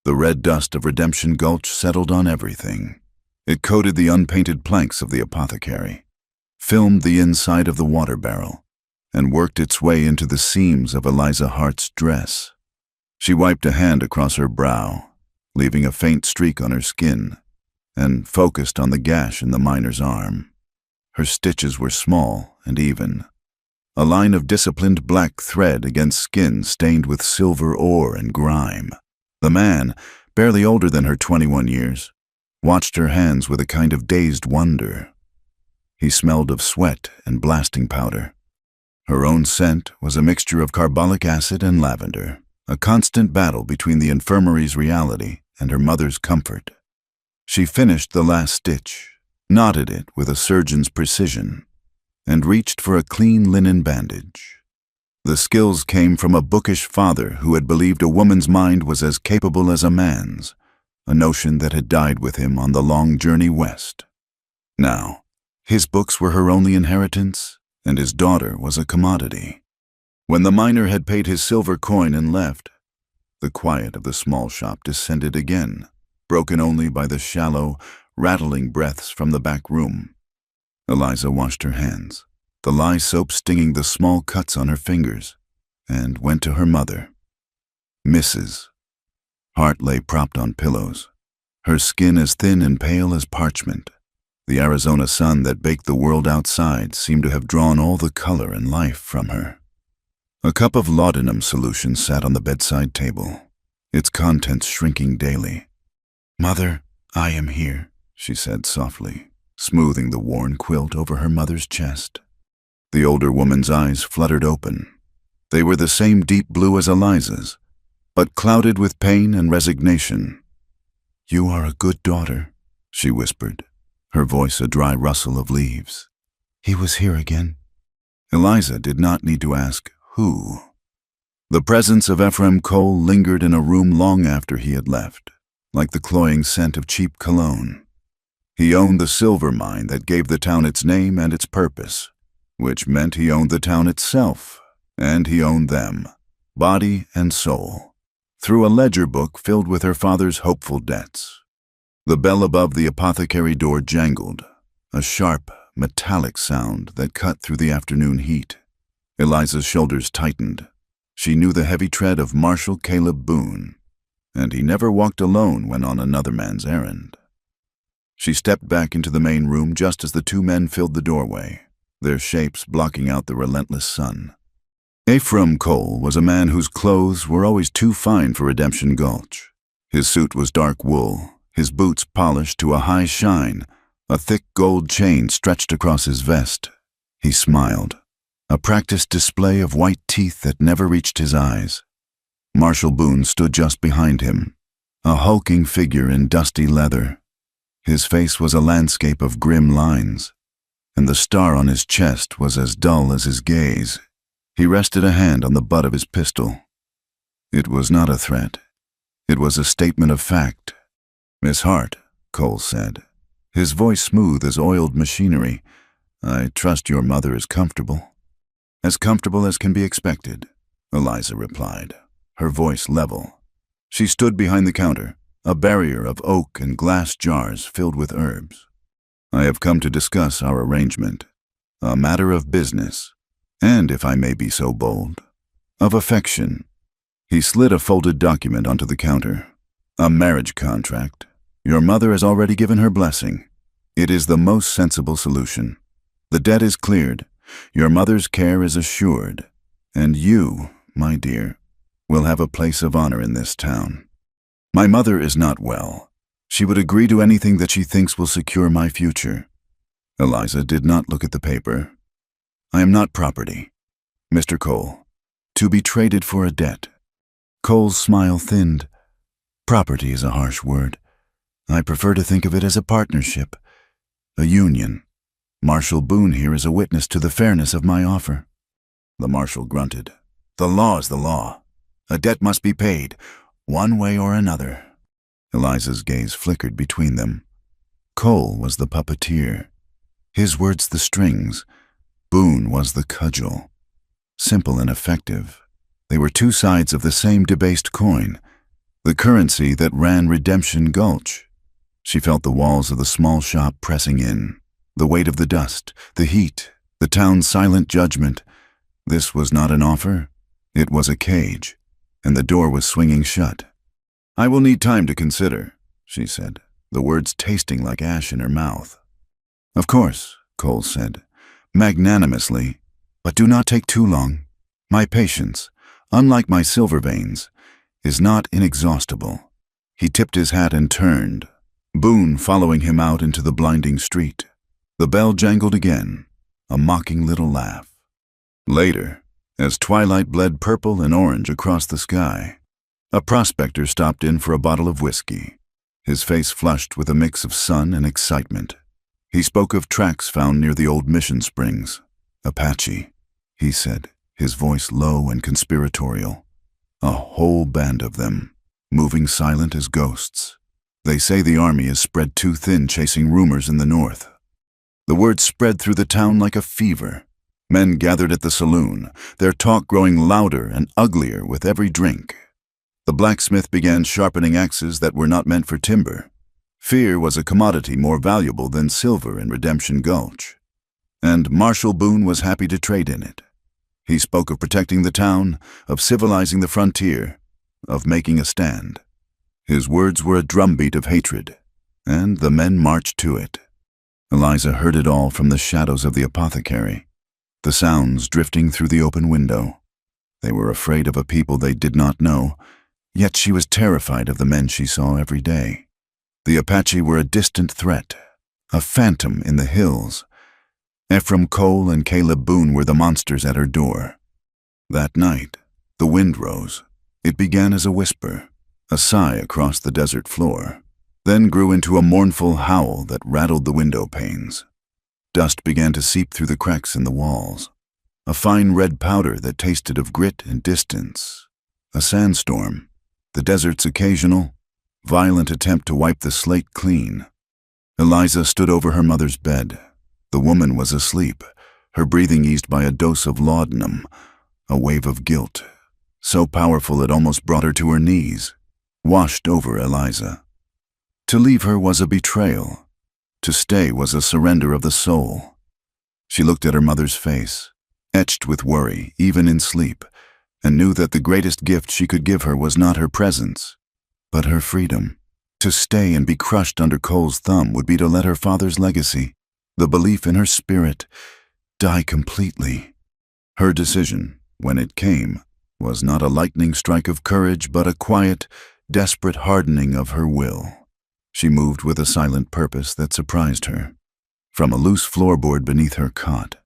The red dust of Redemption Gulch settled on everything. It coated the unpainted planks of the apothecary, filmed the inside of the water barrel, and worked its way into the seams of Eliza Hart's dress. She wiped a hand across her brow, leaving a faint streak on her skin, and focused on the gash in the miner's arm. Her stitches were small and even, a line of disciplined black thread against skin stained with silver ore and grime. The man, barely older than her 21 years, watched her hands with a kind of dazed wonder. He smelled of sweat and blasting powder. Her own scent was a mixture of carbolic acid and lavender, a constant battle between the infirmary's reality and her mother's comfort. She finished the last stitch, knotted it with a surgeon's precision, and reached for a clean linen bandage. The skills came from a bookish father who had believed a woman's mind was as capable as a man's, a notion that had died with him on the long journey west. Now, his books were her only inheritance, and his daughter was a commodity. When the miner had paid his silver coin and left, the quiet of the small shop descended again, broken only by the shallow, rattling breaths from the back room. Eliza washed her hands, the lye soap stinging the small cuts on her fingers, and went to her mother. Mrs. Hart lay propped on pillows, her skin as thin and pale as parchment. The Arizona sun that baked the world outside seemed to have drawn all the color and life from her. A cup of laudanum solution sat on the bedside table, its contents shrinking daily. "Mother, I am here," she said softly, smoothing the worn quilt over her mother's chest. The older woman's eyes fluttered open. They were the same deep blue as Eliza's, but clouded with pain and resignation. "You are a good daughter," she whispered, her voice a dry rustle of leaves. "He was here again." Eliza did not need to ask who. The presence of Ephraim Cole lingered in a room long after he had left, like the cloying scent of cheap cologne. He owned the silver mine that gave the town its name and its purpose, which meant he owned the town itself, and he owned them, body and soul, through a ledger book filled with her father's hopeful debts. The bell above the apothecary door jangled, a sharp, metallic sound that cut through the afternoon heat. Eliza's shoulders tightened. She knew the heavy tread of Marshal Caleb Boone, and he never walked alone when on another man's errand. She stepped back into the main room just as the two men filled the doorway, their shapes blocking out the relentless sun. Ephraim Cole was a man whose clothes were always too fine for Redemption Gulch. His suit was dark wool, his boots polished to a high shine, a thick gold chain stretched across his vest. He smiled, a practiced display of white teeth that never reached his eyes. Marshal Boone stood just behind him, a hulking figure in dusty leather. His face was a landscape of grim lines, and the star on his chest was as dull as his gaze. He rested a hand on the butt of his pistol. It was not a threat. It was a statement of fact. "Miss Hart," Cole said, his voice smooth as oiled machinery, "I trust your mother is comfortable." "As comfortable as can be expected," Eliza replied, her voice level. She stood behind the counter, a barrier of oak and glass jars filled with herbs. "I have come to discuss our arrangement, a matter of business, and, if I may be so bold, of affection." He slid a folded document onto the counter. "A marriage contract. Your mother has already given her blessing. It is the most sensible solution. The debt is cleared, your mother's care is assured, and you, my dear, will have a place of honor in this town. My mother is not well. She would agree to anything that she thinks will secure my future." Eliza did not look at the paper. "I am not property, Mr. Cole, to be traded for a debt." Cole's smile thinned. "Property is a harsh word. I prefer to think of it as a partnership, a union. Marshal Boone here is a witness to the fairness of my offer." The marshal grunted. "The law is the law. A debt must be paid, one way or another." Eliza's gaze flickered between them. Cole was the puppeteer, his words the strings. Boone was the cudgel. Simple and effective, they were two sides of the same debased coin, the currency that ran Redemption Gulch. She felt the walls of the small shop pressing in, the weight of the dust, the heat, the town's silent judgment. This was not an offer. It was a cage, and the door was swinging shut. "I will need time to consider," she said, the words tasting like ash in her mouth. "Of course," Cole said, magnanimously, "but do not take too long. My patience, unlike my silver veins, is not inexhaustible." He tipped his hat and turned, Boone following him out into the blinding street. The bell jangled again, a mocking little laugh. Later, as twilight bled purple and orange across the sky, a prospector stopped in for a bottle of whiskey, his face flushed with a mix of sun and excitement. He spoke of tracks found near the old mission springs. "Apache," he said, his voice low and conspiratorial. "A whole band of them, moving silent as ghosts. They say the army is spread too thin chasing rumors in the north." The word spread through the town like a fever. Men gathered at the saloon, their talk growing louder and uglier with every drink. The blacksmith began sharpening axes that were not meant for timber. Fear was a commodity more valuable than silver in Redemption Gulch, and Marshal Boone was happy to trade in it. He spoke of protecting the town, of civilizing the frontier, of making a stand. His words were a drumbeat of hatred, and the men marched to it. Eliza heard it all from the shadows of the apothecary, the sounds drifting through the open window. They were afraid of a people they did not know, yet she was terrified of the men she saw every day. The Apache were a distant threat, a phantom in the hills. Ephraim Cole and Caleb Boone were the monsters at her door. That night, the wind rose. It began as a whisper, a sigh across the desert floor, then grew into a mournful howl that rattled the window panes. Dust began to seep through the cracks in the walls, a fine red powder that tasted of grit and distance. A sandstorm, the desert's occasional, violent attempt to wipe the slate clean. Eliza stood over her mother's bed. The woman was asleep, her breathing eased by a dose of laudanum, a wave of guilt, so powerful it almost brought her to her knees, washed over Eliza. To leave her was a betrayal. To stay was a surrender of the soul. She looked at her mother's face, etched with worry, even in sleep, and knew that the greatest gift she could give her was not her presence, but her freedom. To stay and be crushed under Cole's thumb would be to let her father's legacy, the belief in her spirit, die completely. Her decision, when it came, was not a lightning strike of courage, but a quiet, desperate hardening of her will. She moved with a silent purpose that surprised her. From a loose floorboard beneath her cot,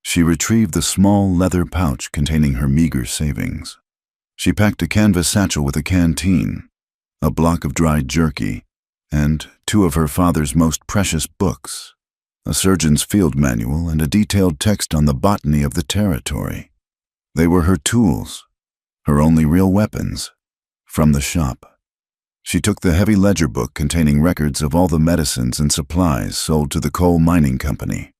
she retrieved the small leather pouch containing her meager savings. She packed a canvas satchel with a canteen, a block of dried jerky, and 2 of her father's most precious books, a surgeon's field manual and a detailed text on the botany of the territory. They were her tools, her only real weapons, from the shop. She took the heavy ledger book containing records of all the medicines and supplies sold to the coal mining company,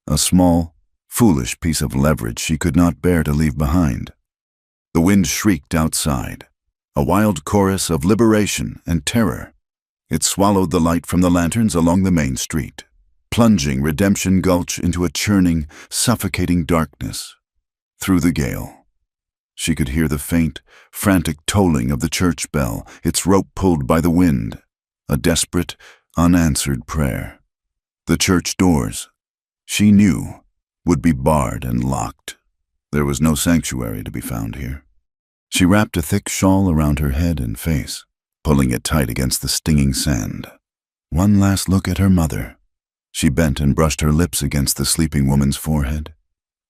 a small, foolish piece of leverage she could not bear to leave behind. The wind shrieked outside, a wild chorus of liberation and terror. It swallowed the light from the lanterns along the main street, plunging Redemption Gulch into a churning, suffocating darkness. Through the gale, she could hear the faint, frantic tolling of the church bell, its rope pulled by the wind, a desperate, unanswered prayer. The church doors, she knew, would be barred and locked. There was no sanctuary to be found here. She wrapped a thick shawl around her head and face, pulling it tight against the stinging sand. One last look at her mother. She bent and brushed her lips against the sleeping woman's forehead,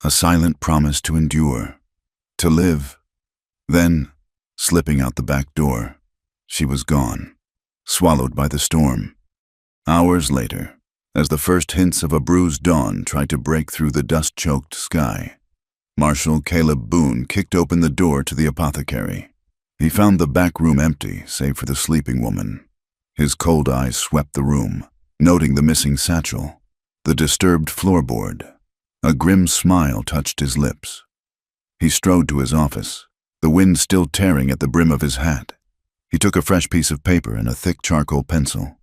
a silent promise to endure, to live. Then, slipping out the back door, she was gone, swallowed by the storm. Hours later, as the first hints of a bruised dawn tried to break through the dust-choked sky, Marshal Caleb Boone kicked open the door to the apothecary. He found the back room empty, save for the sleeping woman. His cold eyes swept the room, noting the missing satchel, the disturbed floorboard. A grim smile touched his lips. He strode to his office, the wind still tearing at the brim of his hat. He took a fresh piece of paper and a thick charcoal pencil.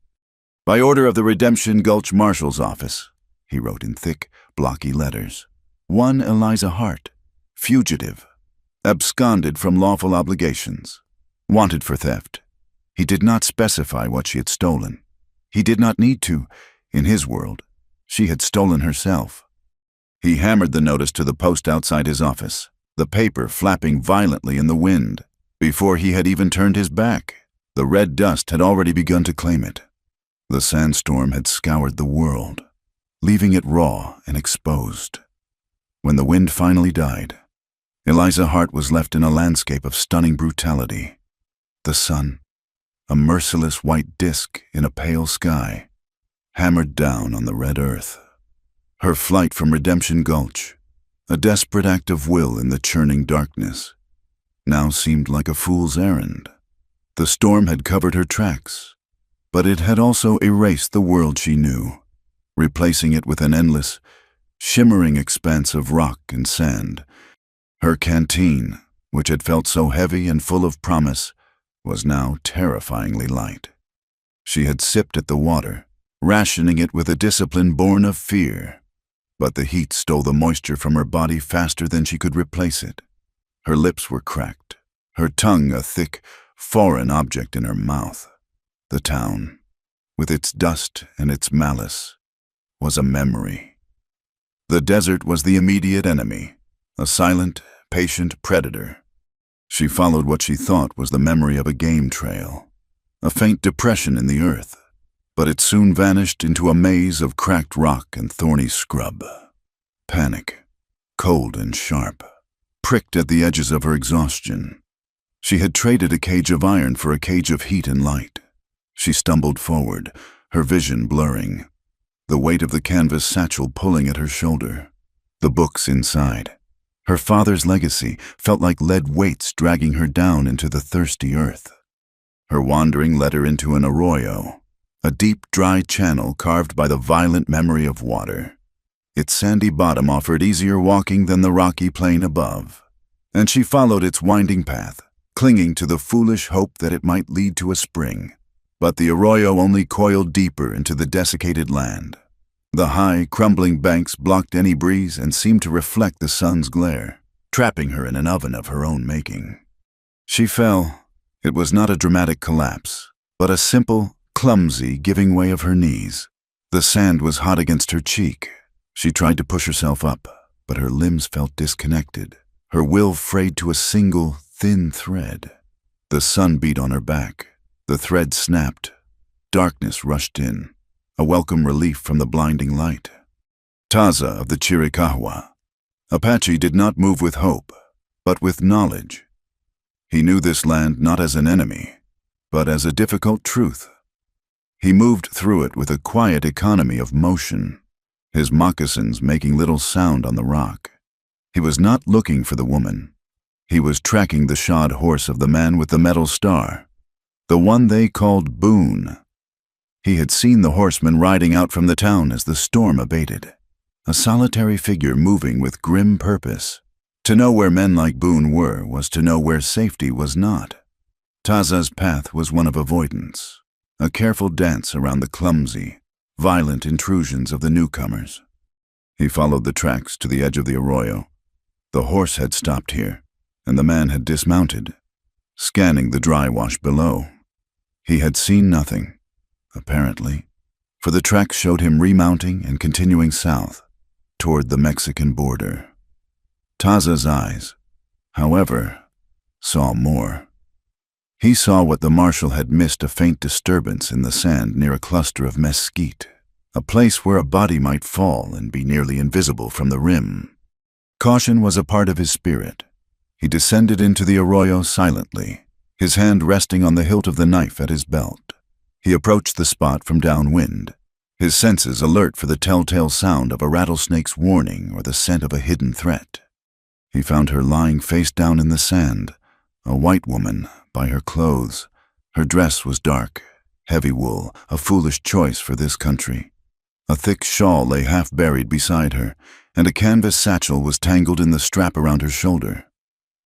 "By order of the Redemption Gulch Marshal's office," he wrote in thick, blocky letters. "One Eliza Hart, fugitive, absconded from lawful obligations, wanted for theft." He did not specify what she had stolen. He did not need to. In his world, she had stolen herself. He hammered the notice to the post outside his office, the paper flapping violently in the wind. Before he had even turned his back, the red dust had already begun to claim it. The sandstorm had scoured the world, leaving it raw and exposed. When the wind finally died, Eliza Hart was left in a landscape of stunning brutality. The sun, a merciless white disk in a pale sky, hammered down on the red earth. Her flight from Redemption Gulch, a desperate act of will in the churning darkness, now seemed like a fool's errand. The storm had covered her tracks, but it had also erased the world she knew, replacing it with an endless, shimmering expanse of rock and sand. Her canteen, which had felt so heavy and full of promise, was now terrifyingly light. She had sipped at the water, rationing it with a discipline born of fear, but the heat stole the moisture from her body faster than she could replace it. Her lips were cracked, her tongue a thick, foreign object in her mouth. The town, with its dust and its malice, was a memory. The desert was the immediate enemy, a silent, patient predator. She followed what she thought was the memory of a game trail, a faint depression in the earth, but it soon vanished into a maze of cracked rock and thorny scrub. Panic, cold and sharp, pricked at the edges of her exhaustion. She had traded a cage of iron for a cage of heat and light. She stumbled forward, her vision blurring, the weight of the canvas satchel pulling at her shoulder. The books inside, her father's legacy, felt like lead weights dragging her down into the thirsty earth. Her wandering led her into an arroyo, a deep, dry channel carved by the violent memory of water. Its sandy bottom offered easier walking than the rocky plain above, and she followed its winding path, clinging to the foolish hope that it might lead to a spring. But the arroyo only coiled deeper into the desiccated land. The high, crumbling banks blocked any breeze and seemed to reflect the sun's glare, trapping her in an oven of her own making. She fell. It was not a dramatic collapse, but a simple, clumsy giving way of her knees. The sand was hot against her cheek. She tried to push herself up, but her limbs felt disconnected, her will frayed to a single, thin thread. The sun beat on her back. The thread snapped. Darkness rushed in, a welcome relief from the blinding light. Taza of the Chiricahua. Apache did not move with hope, but with knowledge. He knew this land not as an enemy, but as a difficult truth. He moved through it with a quiet economy of motion, his moccasins making little sound on the rock. He was not looking for the woman. He was tracking the shod horse of the man with the metal star, the one they called Boone. He had seen the horseman riding out from the town as the storm abated, a solitary figure moving with grim purpose. To know where men like Boone were was to know where safety was not. Taza's path was one of avoidance, a careful dance around the clumsy, violent intrusions of the newcomers. He followed the tracks to the edge of the arroyo. The horse had stopped here, and the man had dismounted, scanning the dry wash below. He had seen nothing, apparently, for the tracks showed him remounting and continuing south, toward the Mexican border. Taza's eyes, however, saw more. He saw what the marshal had missed, a faint disturbance in the sand near a cluster of mesquite, a place where a body might fall and be nearly invisible from the rim. Caution was a part of his spirit. He descended into the arroyo silently, his hand resting on the hilt of the knife at his belt. He approached the spot from downwind, his senses alert for the telltale sound of a rattlesnake's warning or the scent of a hidden threat. He found her lying face down in the sand, a white woman, by her clothes. Her dress was dark, heavy wool, a foolish choice for this country. A thick shawl lay half buried beside her, and a canvas satchel was tangled in the strap around her shoulder.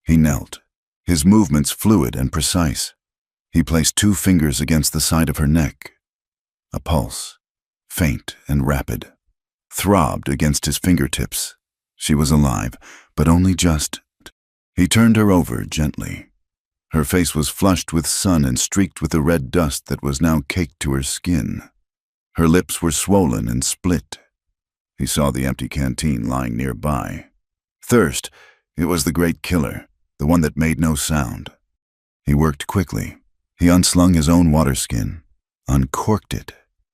He knelt, his movements fluid and precise. He placed 2 fingers against the side of her neck. A pulse, faint and rapid, throbbed against his fingertips. She was alive, but only just. He turned her over gently. Her face was flushed with sun and streaked with the red dust that was now caked to her skin. Her lips were swollen and split. He saw the empty canteen lying nearby. Thirst, it was the great killer, the one that made no sound. He worked quickly. He unslung his own waterskin, uncorked it,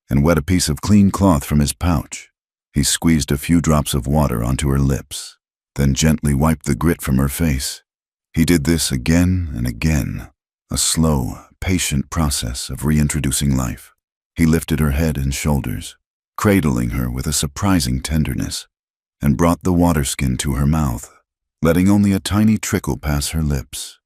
and wet a piece of clean cloth from his pouch. He squeezed a few drops of water onto her lips, then gently wiped the grit from her face. He did this again and again, a slow, patient process of reintroducing life. He lifted her head and shoulders, cradling her with a surprising tenderness, and brought the waterskin to her mouth, letting only a tiny trickle pass her lips.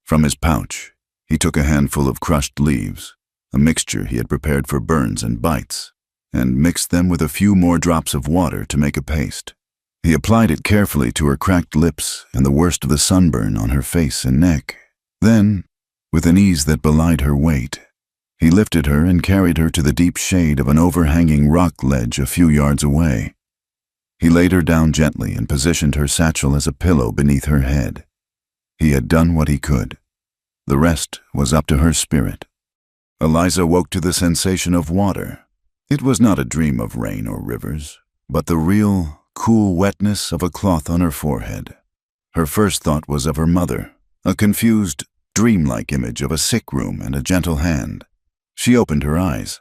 From his pouch, he took a handful of crushed leaves, a mixture he had prepared for burns and bites, and mixed them with a few more drops of water to make a paste. He applied it carefully to her cracked lips and the worst of the sunburn on her face and neck. Then, with an ease that belied her weight, he lifted her and carried her to the deep shade of an overhanging rock ledge a few yards away. He laid her down gently and positioned her satchel as a pillow beneath her head. He had done what he could. The rest was up to her spirit. Eliza woke to the sensation of water. It was not a dream of rain or rivers, but the real, cool wetness of a cloth on her forehead. Her first thought was of her mother, a confused, dreamlike image of a sick room and a gentle hand. She opened her eyes.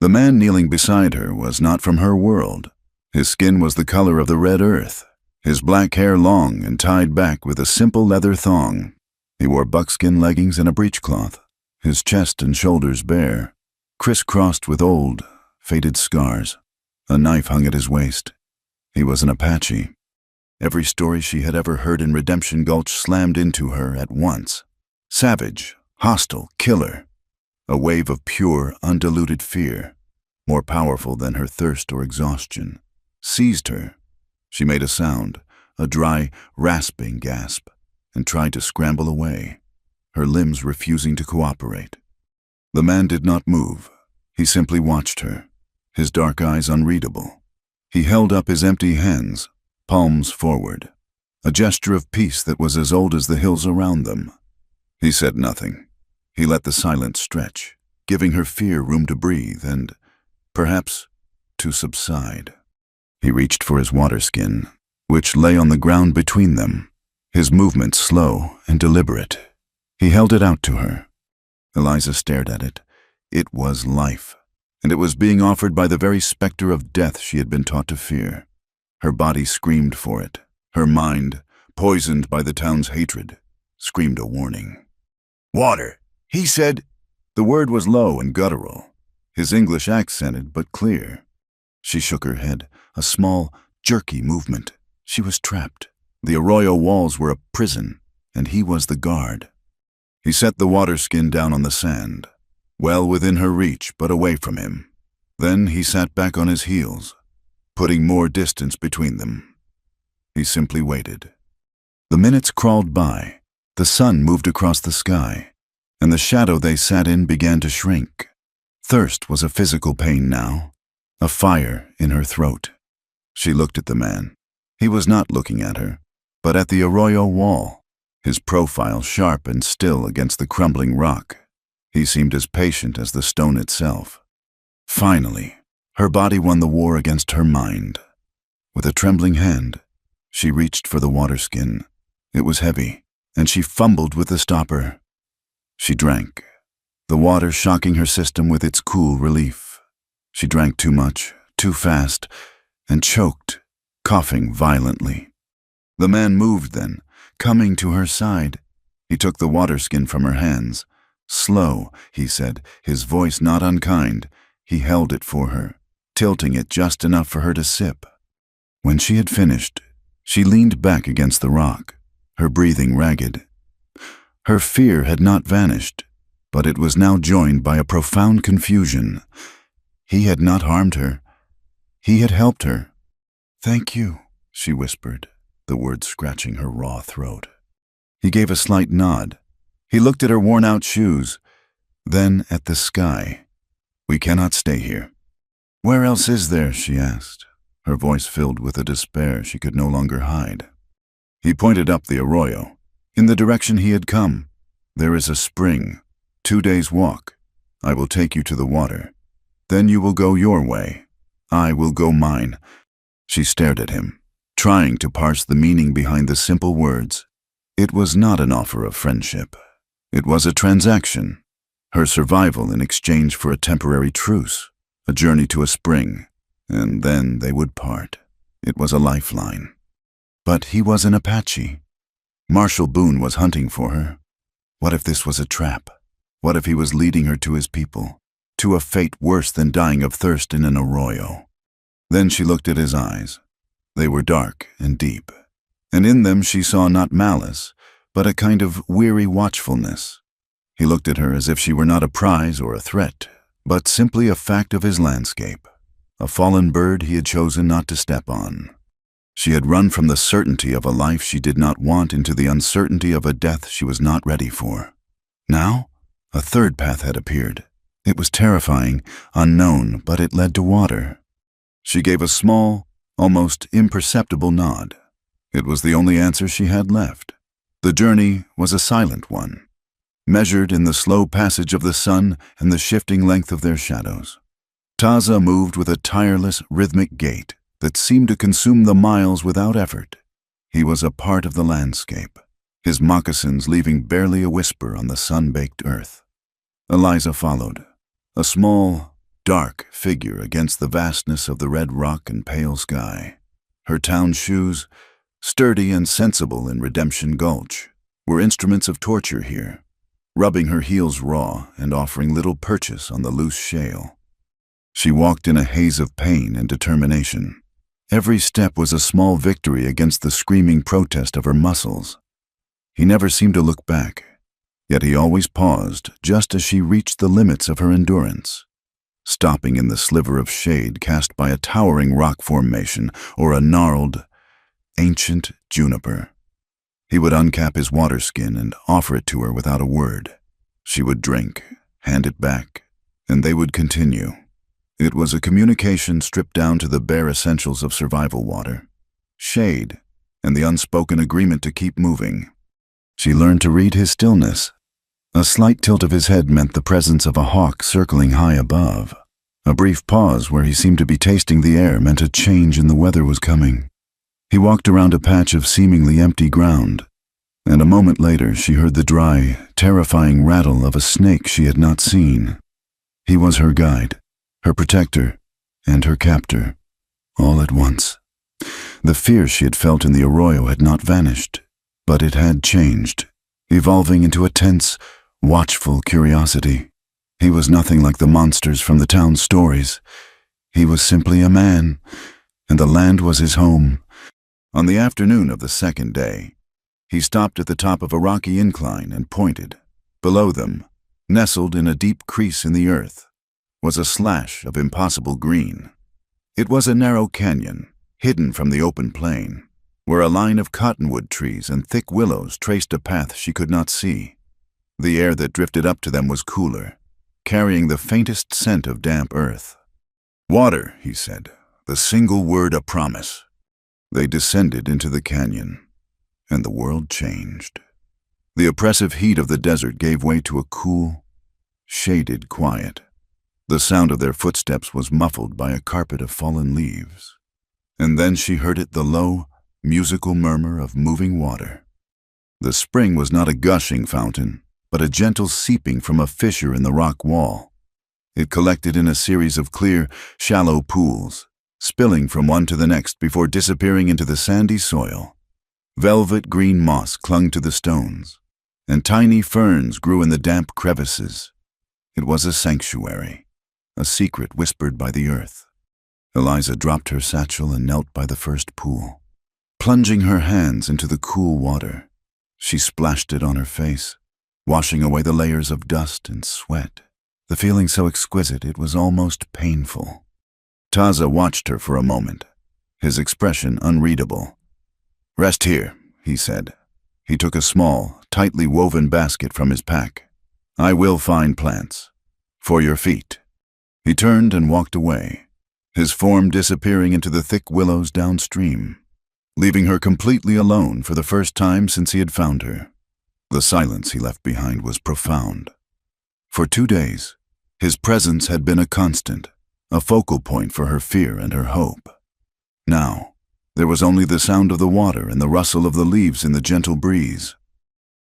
The man kneeling beside her was not from her world. His skin was the color of the red earth, his black hair long and tied back with a simple leather thong. He wore buckskin leggings and a breechcloth, his chest and shoulders bare, crisscrossed with old, faded scars. A knife hung at his waist. He was an Apache. Every story she had ever heard in Redemption Gulch slammed into her at once. Savage, hostile, killer. A wave of pure, undiluted fear, more powerful than her thirst or exhaustion, seized her. She made a sound, a dry, rasping gasp, and tried to scramble away, her limbs refusing to cooperate. The man did not move. He simply watched her, his dark eyes unreadable. He held up his empty hands, palms forward, a gesture of peace that was as old as the hills around them. He said nothing. He let the silence stretch, giving her fear room to breathe and, perhaps, to subside. He reached for his waterskin, which lay on the ground between them, his movements slow and deliberate. He held it out to her. Eliza stared at it. It was life, and it was being offered by the very specter of death she had been taught to fear. Her body screamed for it. Her mind, poisoned by the town's hatred, screamed a warning. "Water," he said. The word was low and guttural, his English accented but clear. She shook her head, a small, jerky movement. She was trapped. The arroyo walls were a prison, and he was the guard. He set the waterskin down on the sand, well within her reach but away from him. Then he sat back on his heels, putting more distance between them. He simply waited. The minutes crawled by. The sun moved across the sky, and the shadow they sat in began to shrink. Thirst was a physical pain now, a fire in her throat. She looked at the man. He was not looking at her, but at the arroyo wall, his profile sharp and still against the crumbling rock. He seemed as patient as the stone itself. Finally, her body won the war against her mind. With a trembling hand, she reached for the waterskin. It was heavy, and she fumbled with the stopper. She drank, the water shocking her system with its cool relief. She drank too much, too fast, and choked, coughing violently. The man moved then, coming to her side. He took the waterskin from her hands. Slow, he said, his voice not unkind. He held it for her, tilting it just enough for her to sip. When she had finished, she leaned back against the rock, her breathing ragged. Her fear had not vanished, but it was now joined by a profound confusion. He had not harmed her. He had helped her. "Thank you," she whispered, the words scratching her raw throat. He gave a slight nod. He looked at her worn-out shoes, then at the sky. "We cannot stay here." "Where else is there?" she asked, her voice filled with a despair she could no longer hide. He pointed up the arroyo, in the direction he had come. "There is a spring, 2 days' walk. I will take you to the water. Then you will go your way. I will go mine." She stared at him, trying to parse the meaning behind the simple words. It was not an offer of friendship. It was a transaction, her survival in exchange for a temporary truce, a journey to a spring, and then they would part. It was a lifeline. But he was an Apache. Marshal Boone was hunting for her. What if this was a trap? What if he was leading her to his people, to a fate worse than dying of thirst in an arroyo? Then she looked at his eyes. They were dark and deep, and in them she saw not malice, but a kind of weary watchfulness. He looked at her as if she were not a prize or a threat, but simply a fact of his landscape, a fallen bird he had chosen not to step on. She had run from the certainty of a life she did not want into the uncertainty of a death she was not ready for. Now, a third path had appeared. It was terrifying, unknown, but it led to water. She gave a small, almost imperceptible nod. It was the only answer she had left. The journey was a silent one, measured in the slow passage of the sun and the shifting length of their shadows. Taza moved with a tireless, rhythmic gait that seemed to consume the miles without effort. He was a part of the landscape, his moccasins leaving barely a whisper on the sun-baked earth. Eliza followed, a small, dark figure against the vastness of the red rock and pale sky. Her town shoes, sturdy and sensible in Redemption Gulch, were instruments of torture here, rubbing her heels raw and offering little purchase on the loose shale. She walked in a haze of pain and determination. Every step was a small victory against the screaming protest of her muscles. He never seemed to look back, yet he always paused just as she reached the limits of her endurance, stopping in the sliver of shade cast by a towering rock formation or a gnarled, ancient juniper. He would uncap his water skin and offer it to her without a word. She would drink, hand it back, and they would continue. It was a communication stripped down to the bare essentials of survival water, shade, and the unspoken agreement to keep moving. She learned to read his stillness. A slight tilt of his head meant the presence of a hawk circling high above. A brief pause where he seemed to be tasting the air meant a change in the weather was coming. He walked around a patch of seemingly empty ground, and a moment later she heard the dry, terrifying rattle of a snake she had not seen. He was her guide, her protector, and her captor, all at once. The fear she had felt in the arroyo had not vanished, but it had changed, evolving into a tense, watchful curiosity. He was nothing like the monsters from the town's stories. He was simply a man, and the land was his home. On the afternoon of the second day, he stopped at the top of a rocky incline and pointed. Below them, nestled in a deep crease in the earth, was a slash of impossible green. It was a narrow canyon, hidden from the open plain, where a line of cottonwood trees and thick willows traced a path she could not see. The air that drifted up to them was cooler, carrying the faintest scent of damp earth. "Water," he said, the single word a promise. They descended into the canyon, and the world changed. The oppressive heat of the desert gave way to a cool, shaded quiet. The sound of their footsteps was muffled by a carpet of fallen leaves. And then she heard it, the low, musical murmur of moving water. The spring was not a gushing fountain, but a gentle seeping from a fissure in the rock wall. It collected in a series of clear, shallow pools, spilling from one to the next before disappearing into the sandy soil. Velvet green moss clung to the stones, and tiny ferns grew in the damp crevices. It was a sanctuary, a secret whispered by the earth. Eliza dropped her satchel and knelt by the first pool. Plunging her hands into the cool water, she splashed it on her face, washing away the layers of dust and sweat, the feeling so exquisite it was almost painful. Taza watched her for a moment, his expression unreadable. "Rest here," he said. He took a small, tightly woven basket from his pack. I will find plants. For your feet." He turned and walked away, his form disappearing into the thick willows downstream, leaving her completely alone for the first time since he had found her. The silence he left behind was profound. For 2 days, his presence had been a constant, a focal point for her fear and her hope. Now, there was only the sound of the water and the rustle of the leaves in the gentle breeze.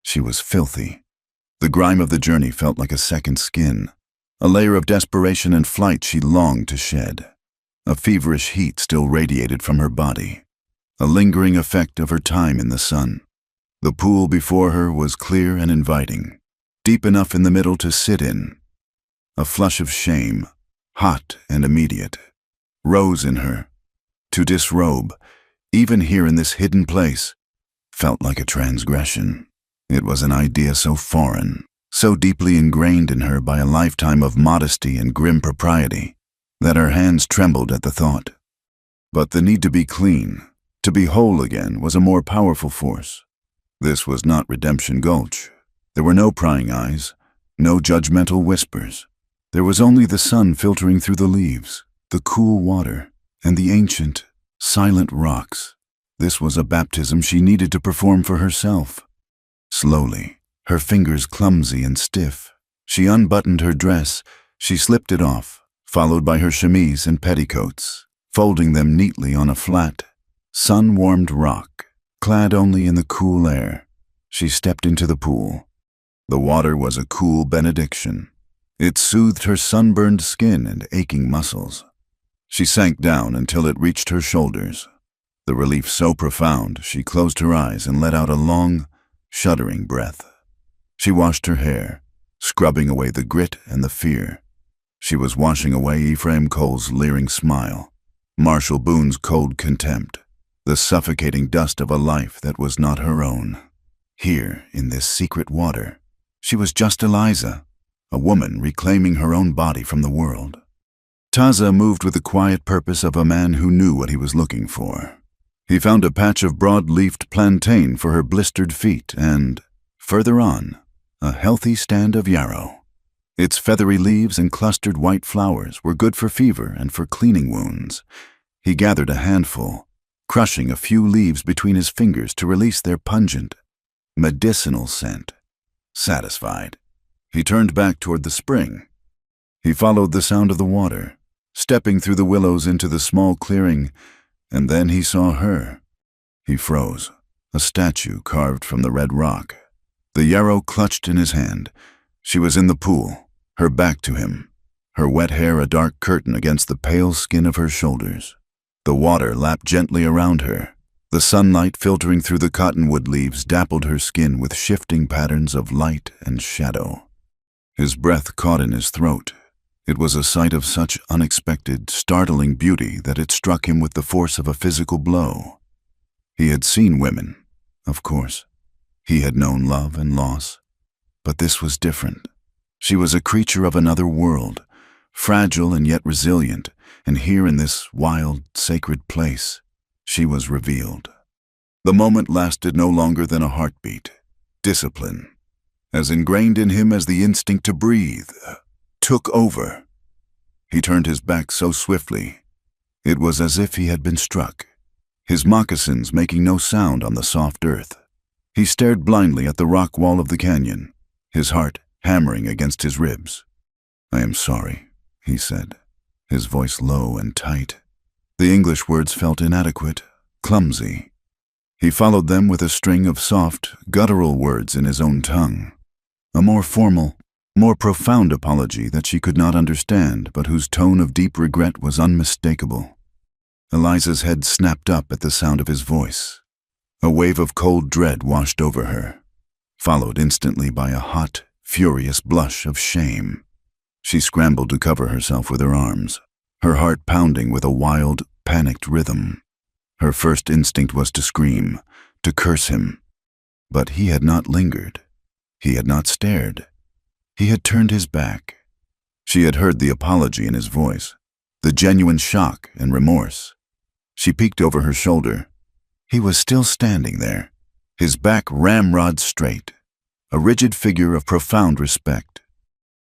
She was filthy. The grime of the journey felt like a second skin, a layer of desperation and flight she longed to shed. A feverish heat still radiated from her body, a lingering effect of her time in the sun. The pool before her was clear and inviting, deep enough in the middle to sit in. A flush of shame, hot and immediate, rose in her. To disrobe, even here in this hidden place, felt like a transgression. It was an idea so foreign, so deeply ingrained in her by a lifetime of modesty and grim propriety, that her hands trembled at the thought. But the need to be clean, to be whole again, was a more powerful force. This was not Redemption Gulch. There were no prying eyes, no judgmental whispers. There was only the sun filtering through the leaves, the cool water, and the ancient, silent rocks. This was a baptism she needed to perform for herself. Slowly, her fingers clumsy and stiff, she unbuttoned her dress. She slipped it off, followed by her chemise and petticoats, folding them neatly on a flat, sun-warmed rock. Clad only in the cool air, she stepped into the pool. The water was a cool benediction. It soothed her sunburned skin and aching muscles. She sank down until it reached her shoulders. The relief so profound, she closed her eyes and let out a long, shuddering breath. She washed her hair, scrubbing away the grit and the fear. She was washing away Ephraim Cole's leering smile, Marshall Boone's cold contempt, the suffocating dust of a life that was not her own. Here, in this secret water, she was just Eliza, a woman reclaiming her own body from the world. Taza moved with the quiet purpose of a man who knew what he was looking for. He found a patch of broad-leafed plantain for her blistered feet and, further on, a healthy stand of yarrow. Its feathery leaves and clustered white flowers were good for fever and for cleaning wounds. He gathered a handful, crushing a few leaves between his fingers to release their pungent, medicinal scent. Satisfied, he turned back toward the spring. He followed the sound of the water, stepping through the willows into the small clearing, and then he saw her. He froze, a statue carved from the red rock. The yarrow clutched in his hand. She was in the pool, her back to him, her wet hair a dark curtain against the pale skin of her shoulders. The water lapped gently around her. The sunlight filtering through the cottonwood leaves dappled her skin with shifting patterns of light and shadow. His breath caught in his throat. It was a sight of such unexpected, startling beauty that it struck him with the force of a physical blow. He had seen women, of course. He had known love and loss. But this was different. She was a creature of another world, fragile and yet resilient, and here in this wild, sacred place, she was revealed. The moment lasted no longer than a heartbeat. Discipline, as ingrained in him as the instinct to breathe, took over. He turned his back so swiftly, it was as if he had been struck, his moccasins making no sound on the soft earth. He stared blindly at the rock wall of the canyon, his heart hammering against his ribs. "I am sorry," he said, his voice low and tight. The English words felt inadequate, clumsy. He followed them with a string of soft, guttural words in his own tongue. A more formal, more profound apology that she could not understand, but whose tone of deep regret was unmistakable. Eliza's head snapped up at the sound of his voice. A wave of cold dread washed over her, followed instantly by a hot, furious blush of shame. She scrambled to cover herself with her arms, her heart pounding with a wild, panicked rhythm. Her first instinct was to scream, to curse him. But he had not lingered. He had not stared. He had turned his back. She had heard the apology in his voice, the genuine shock and remorse. She peeked over her shoulder. He was still standing there, his back ramrod straight, a rigid figure of profound respect.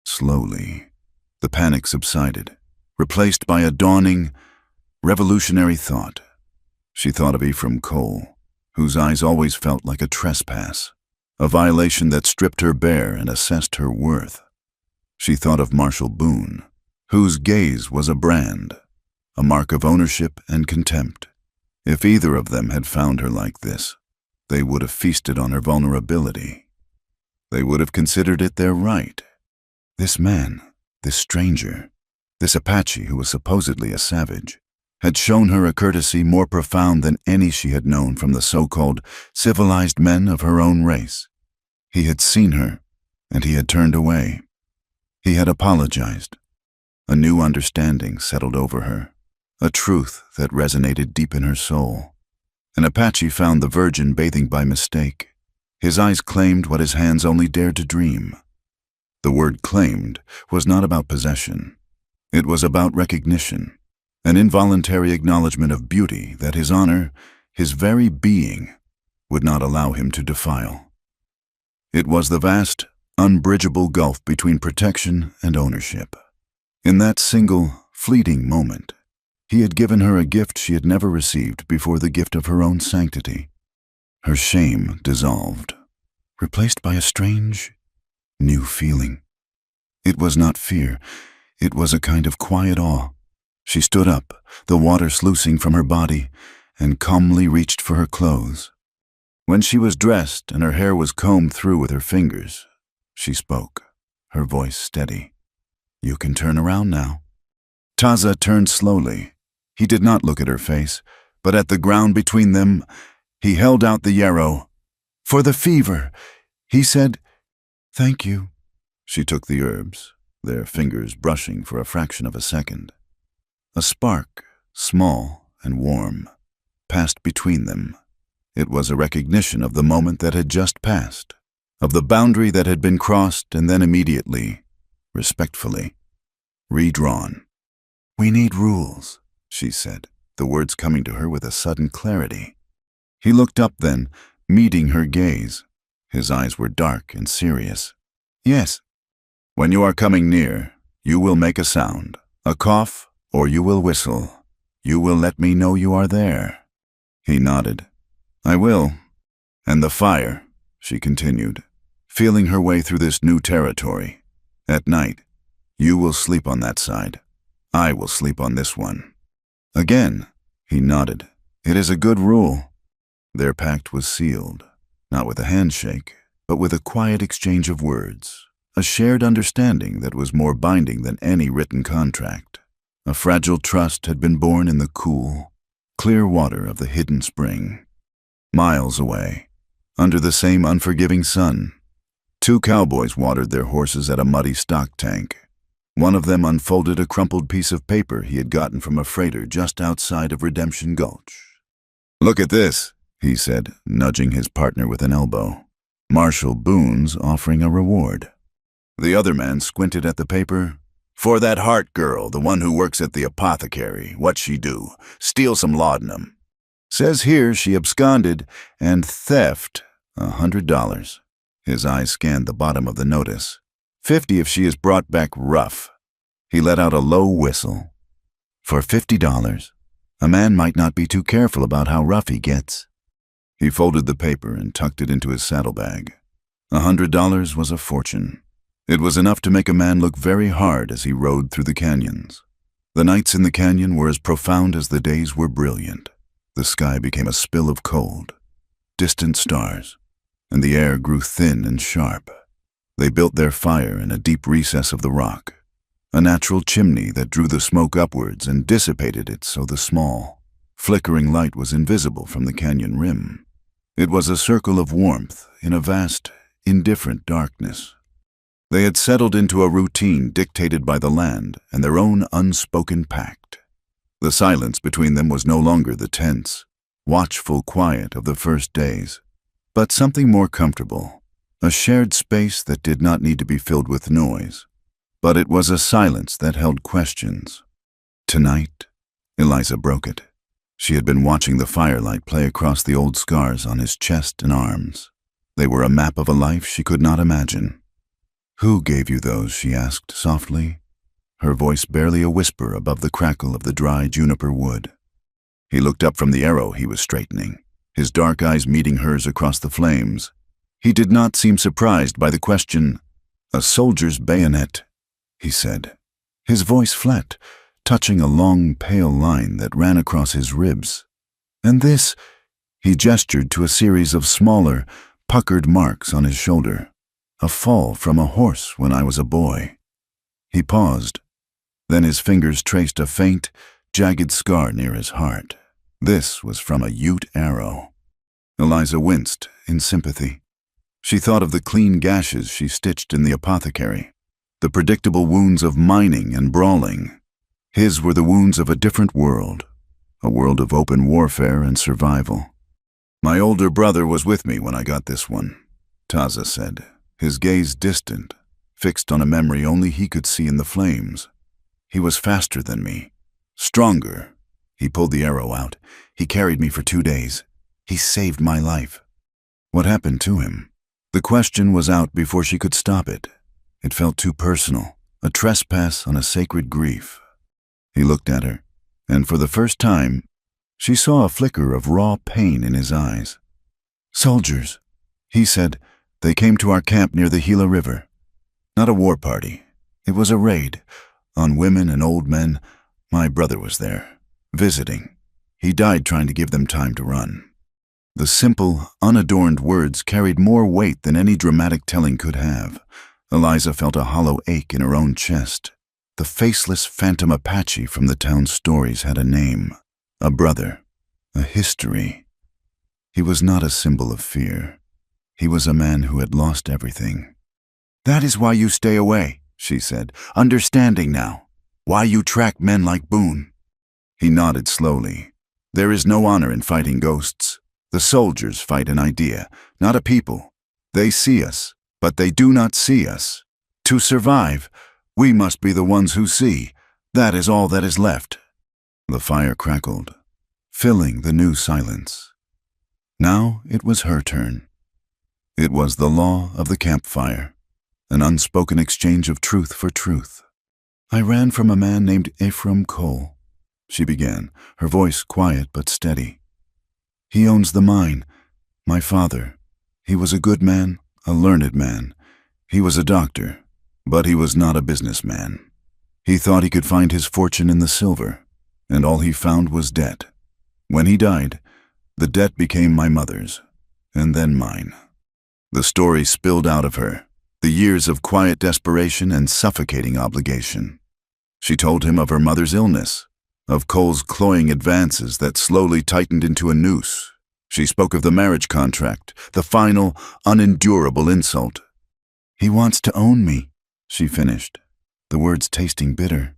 Slowly, the panic subsided, replaced by a dawning, revolutionary thought. She thought of Ephraim Cole, whose eyes always felt like a trespass, a violation that stripped her bare and assessed her worth. She thought of Marshall Boone, whose gaze was a brand, a mark of ownership and contempt. If either of them had found her like this, they would have feasted on her vulnerability. They would have considered it their right. This man, this stranger, this Apache who was supposedly a savage, had shown her a courtesy more profound than any she had known from the so-called civilized men of her own race. He had seen her, and he had turned away. He had apologized. A new understanding settled over her, a truth that resonated deep in her soul. An Apache found the virgin bathing by mistake. His eyes claimed what his hands only dared to dream. The word claimed was not about possession. It was about recognition, an involuntary acknowledgement of beauty that his honor, his very being, would not allow him to defile. It was the vast, unbridgeable gulf between protection and ownership. In that single, fleeting moment, he had given her a gift she had never received before, the gift of her own sanctity. Her shame dissolved, replaced by a strange, new feeling. It was not fear, it was a kind of quiet awe. She stood up, the water sluicing from her body, and calmly reached for her clothes. When she was dressed and her hair was combed through with her fingers, she spoke, her voice steady. "You can turn around now." Taza turned slowly. He did not look at her face, but at the ground between them. He held out the yarrow. "For the fever," he said. "Thank you." She took the herbs, their fingers brushing for a fraction of a second. A spark, small and warm, passed between them. It was a recognition of the moment that had just passed, of the boundary that had been crossed and then immediately, respectfully, redrawn. "We need rules," she said, the words coming to her with a sudden clarity. He looked up then, meeting her gaze. His eyes were dark and serious. "Yes." "When you are coming near, you will make a sound, a cough, or you will whistle. You will let me know you are there." He nodded. "I will." "And the fire," she continued, feeling her way through this new territory. "At night, you will sleep on that side. I will sleep on this one." Again, he nodded. "It is a good rule." Their pact was sealed, not with a handshake, but with a quiet exchange of words, a shared understanding that was more binding than any written contract. A fragile trust had been born in the cool, clear water of the hidden spring. Miles away, under the same unforgiving sun, two cowboys watered their horses at a muddy stock tank. One of them unfolded a crumpled piece of paper he had gotten from a freighter just outside of Redemption Gulch. "Look at this," he said, nudging his partner with an elbow. "Marshall Boone's offering a reward." The other man squinted at the paper. "For that Hart girl, the one who works at the apothecary, what'd she do? Steal some laudanum. Says here she absconded and theft $100. His eyes scanned the bottom of the notice. 50 if she is brought back rough. He let out a low whistle. For $50, a man might not be too careful about how rough he gets. He folded the paper and tucked it into his saddlebag. $100 was a fortune. It was enough to make a man look very hard as he rode through the canyons. The nights in the canyon were as profound as the days were brilliant. The sky became a spill of cold, distant stars, and the air grew thin and sharp. They built their fire in a deep recess of the rock, a natural chimney that drew the smoke upwards and dissipated it so the small, flickering light was invisible from the canyon rim. It was a circle of warmth in a vast, indifferent darkness. They had settled into a routine dictated by the land and their own unspoken pact. The silence between them was no longer the tense, watchful quiet of the first days, but something more comfortable, a shared space that did not need to be filled with noise, but it was a silence that held questions. Tonight, Eliza broke it. She had been watching the firelight play across the old scars on his chest and arms. They were a map of a life she could not imagine. "Who gave you those?" she asked softly, her voice barely a whisper above the crackle of the dry juniper wood. He looked up from the arrow he was straightening, his dark eyes meeting hers across the flames. He did not seem surprised by the question. "A soldier's bayonet," he said, his voice flat, touching a long, pale line that ran across his ribs. "And this," he gestured to a series of smaller, puckered marks on his shoulder. "A fall from a horse when I was a boy." He paused. Then his fingers traced a faint, jagged scar near his heart. This was from a Ute arrow. Eliza winced in sympathy. She thought of the clean gashes she stitched in the apothecary, the predictable wounds of mining and brawling. His were the wounds of a different world, a world of open warfare and survival. "My older brother was with me when I got this one," Taza said, his gaze distant, fixed on a memory only he could see in the flames. "He was faster than me, stronger." He pulled the arrow out. "He carried me for 2 days. He saved my life." What happened to him? The question was out before she could stop it. It felt too personal, a trespass on a sacred grief. He looked at her, and for the first time, she saw a flicker of raw pain in his eyes. "Soldiers," he said. "They came to our camp near the Gila River. Not a war party. It was a raid on women and old men. My brother was there, visiting. He died trying to give them time to run." The simple, unadorned words carried more weight than any dramatic telling could have. Eliza felt a hollow ache in her own chest. The faceless phantom Apache from the town's stories had a name, a brother, a history. He was not a symbol of fear. He was a man who had lost everything. "That is why you stay away," she said, "understanding now. Why you track men like Boone." He nodded slowly. "There is no honor in fighting ghosts. The soldiers fight an idea, not a people. They see us, but they do not see us. To survive, we must be the ones who see. That is all that is left." The fire crackled, filling the new silence. Now it was her turn. It was the law of the campfire, an unspoken exchange of truth for truth. "I ran from a man named Ephraim Cole," she began, her voice quiet but steady. "He owns the mine. My father. He was a good man, a learned man. He was a doctor, but he was not a businessman. He thought he could find his fortune in the silver, and all he found was debt. When he died, the debt became my mother's, and then mine." The story spilled out of her, the years of quiet desperation and suffocating obligation. She told him of her mother's illness, of Cole's cloying advances that slowly tightened into a noose. She spoke of the marriage contract, the final, unendurable insult. "He wants to own me," she finished, the words tasting bitter.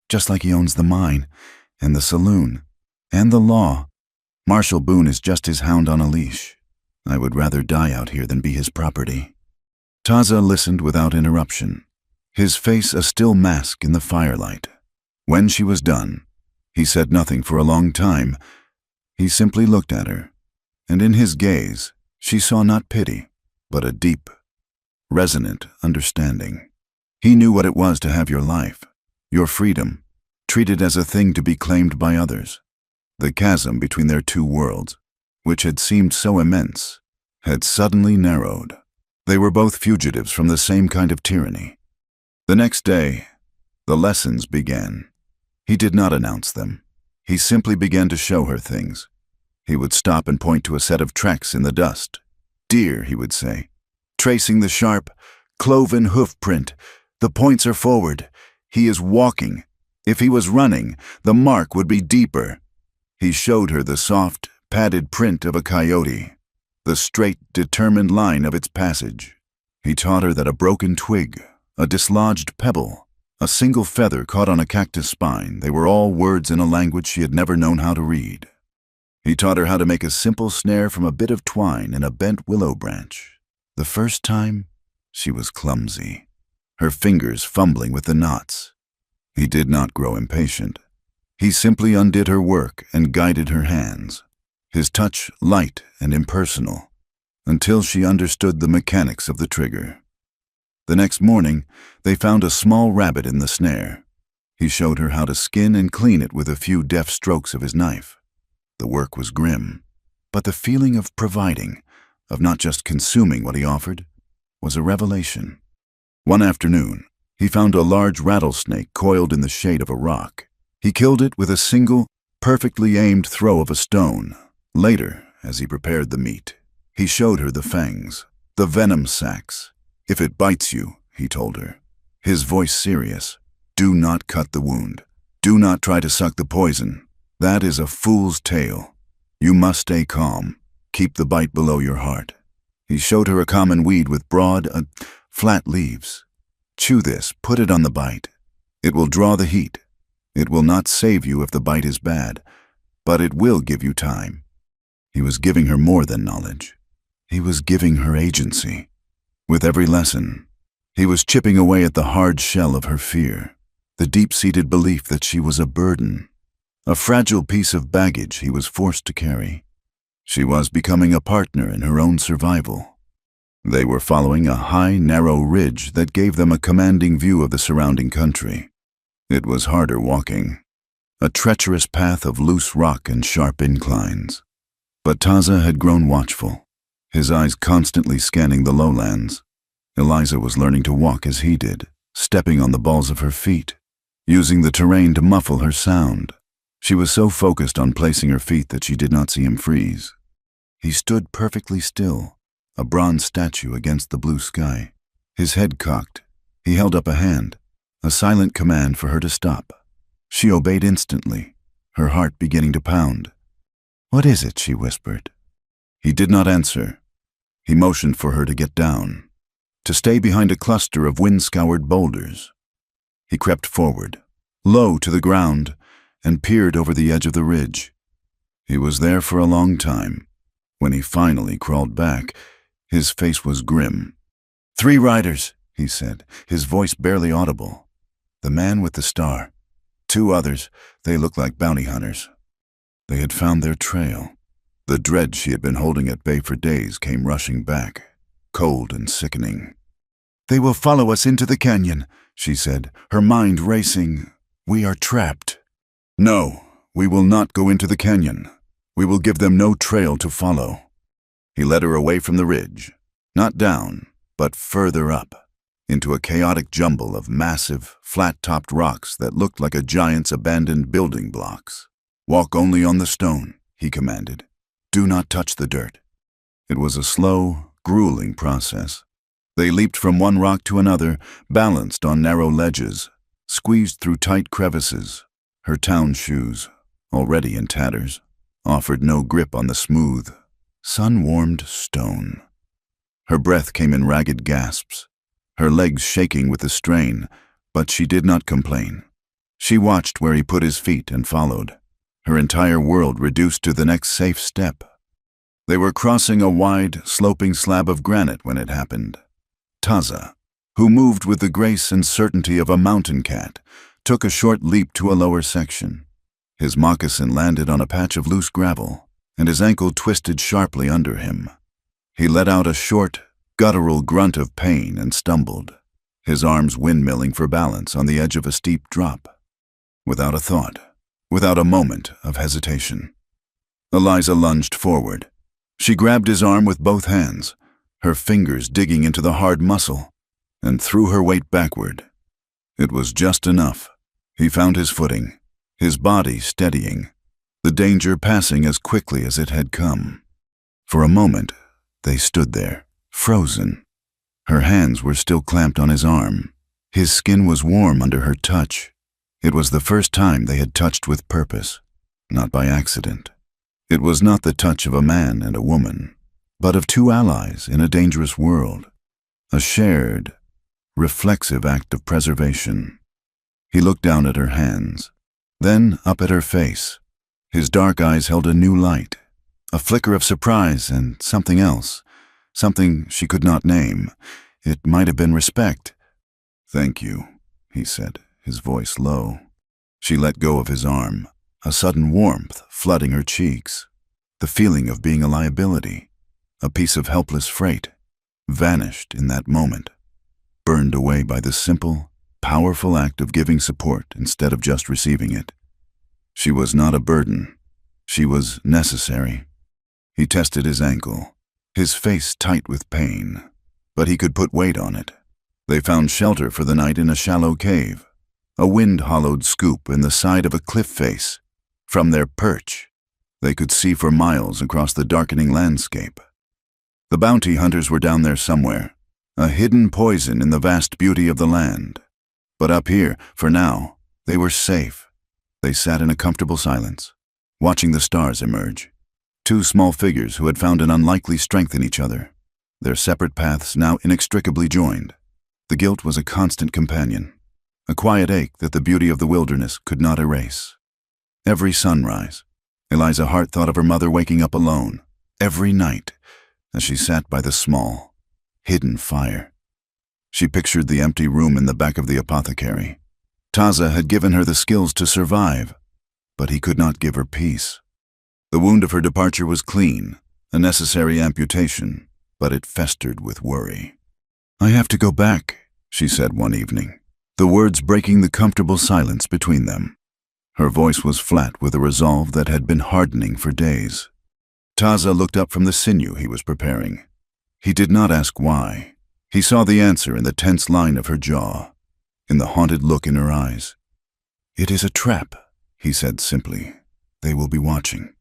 "Just like he owns the mine, and the saloon, and the law. Marshal Boone is just his hound on a leash. I would rather die out here than be his property." Taza listened without interruption, his face a still mask in the firelight. When she was done, he said nothing for a long time. He simply looked at her, and in his gaze she saw not pity, but a deep, resonant understanding. He knew what it was to have your life, your freedom, treated as a thing to be claimed by others. The chasm between their two worlds, which had seemed so immense, had suddenly narrowed. They were both fugitives from the same kind of tyranny. The next day, the lessons began. He did not announce them. He simply began to show her things. He would stop and point to a set of tracks in the dust. "Deer," he would say, "tracing the sharp, cloven hoof print. The points are forward. He is walking. If he was running, the mark would be deeper." He showed her the soft, padded print of a coyote, the straight, determined line of its passage. He taught her that a broken twig, a dislodged pebble, a single feather caught on a cactus spine, they were all words in a language she had never known how to read. He taught her how to make a simple snare from a bit of twine in a bent willow branch. The first time, she was clumsy, her fingers fumbling with the knots. He did not grow impatient. He simply undid her work and guided her hands, his touch light and impersonal, until she understood the mechanics of the trigger. The next morning, they found a small rabbit in the snare. He showed her how to skin and clean it with a few deft strokes of his knife. The work was grim, but the feeling of providing, of not just consuming what he offered, was a revelation. One afternoon, he found a large rattlesnake coiled in the shade of a rock. He killed it with a single, perfectly aimed throw of a stone. Later, as he prepared the meat, he showed her the fangs, the venom sacs. "If it bites you," he told her, his voice serious, "do not cut the wound. Do not try to suck the poison. That is a fool's tale. You must stay calm. Keep the bite below your heart." He showed her a common weed with broad, flat leaves. "Chew this, put it on the bite. It will draw the heat. It will not save you if the bite is bad, but it will give you time." He was giving her more than knowledge. He was giving her agency. With every lesson, he was chipping away at the hard shell of her fear, the deep-seated belief that she was a burden, a fragile piece of baggage he was forced to carry. She was becoming a partner in her own survival. They were following a high, narrow ridge that gave them a commanding view of the surrounding country. It was harder walking, a treacherous path of loose rock and sharp inclines. But Taza had grown watchful, his eyes constantly scanning the lowlands. Eliza was learning to walk as he did, stepping on the balls of her feet, using the terrain to muffle her sound. She was so focused on placing her feet that she did not see him freeze. He stood perfectly still, a bronze statue against the blue sky. His head cocked, he held up a hand, a silent command for her to stop. She obeyed instantly, her heart beginning to pound. "What is it?" she whispered. He did not answer. He motioned for her to get down, to stay behind a cluster of wind-scoured boulders. He crept forward, low to the ground, and peered over the edge of the ridge. He was there for a long time. When he finally crawled back, his face was grim. "3 riders," he said, his voice barely audible. "The man with the star. 2 others, they looked like bounty hunters." They had found their trail. The dread she had been holding at bay for days came rushing back, cold and sickening. "They will follow us into the canyon," she said, her mind racing. "We are trapped." "No, we will not go into the canyon. We will give them no trail to follow." He led her away from the ridge, not down, but further up, into a chaotic jumble of massive, flat-topped rocks that looked like a giant's abandoned building blocks. "Walk only on the stone," he commanded. "Do not touch the dirt." It was a slow, grueling process. They leaped from one rock to another, balanced on narrow ledges, squeezed through tight crevices. Her town shoes, already in tatters, offered no grip on the smooth, sun-warmed stone. Her breath came in ragged gasps, her legs shaking with the strain, but she did not complain. She watched where he put his feet and followed, her entire world reduced to the next safe step. They were crossing a wide, sloping slab of granite when it happened. Taza, who moved with the grace and certainty of a mountain cat, took a short leap to a lower section. His moccasin landed on a patch of loose gravel, and his ankle twisted sharply under him. He let out a short, guttural grunt of pain and stumbled, his arms windmilling for balance on the edge of a steep drop. Without a thought, without a moment of hesitation, Eliza lunged forward. She grabbed his arm with both hands, her fingers digging into the hard muscle, and threw her weight backward. It was just enough. He found his footing, his body steadying, the danger passing as quickly as it had come. For a moment, they stood there, frozen. Her hands were still clamped on his arm. His skin was warm under her touch. It was the first time they had touched with purpose, not by accident. It was not the touch of a man and a woman, but of 2 allies in a dangerous world, a shared, reflexive act of preservation. He looked down at her hands, then up at her face. His dark eyes held a new light, a flicker of surprise and something else, something she could not name. It might have been respect. "Thank you," he said, his voice low. She let go of his arm, a sudden warmth flooding her cheeks. The feeling of being a liability, a piece of helpless freight, vanished in that moment. burned away by the simple, powerful act of giving support instead of just receiving it. She was not a burden. She was necessary. He tested his ankle, his face tight with pain, but he could put weight on it. They found shelter for the night in a shallow cave, a wind-hollowed scoop in the side of a cliff face. From their perch, they could see for miles across the darkening landscape. The bounty hunters were down there somewhere, a hidden poison in the vast beauty of the land. But up here, for now, they were safe. They sat in a comfortable silence, watching the stars emerge. Two small figures who had found an unlikely strength in each other, their separate paths now inextricably joined. The guilt was a constant companion, a quiet ache that the beauty of the wilderness could not erase. Every sunrise, Eliza Hart thought of her mother waking up alone, every night, as she sat by the small, hidden fire. She pictured the empty room in the back of the apothecary. Taza had given her the skills to survive, but he could not give her peace. The wound of her departure was clean, a necessary amputation, but it festered with worry. "I have to go back," she said one evening, the words breaking the comfortable silence between them. Her voice was flat with a resolve that had been hardening for days. Taza looked up from the sinew he was preparing. He did not ask why. He saw the answer in the tense line of her jaw, in the haunted look in her eyes. "It is a trap," he said simply. "They will be watching."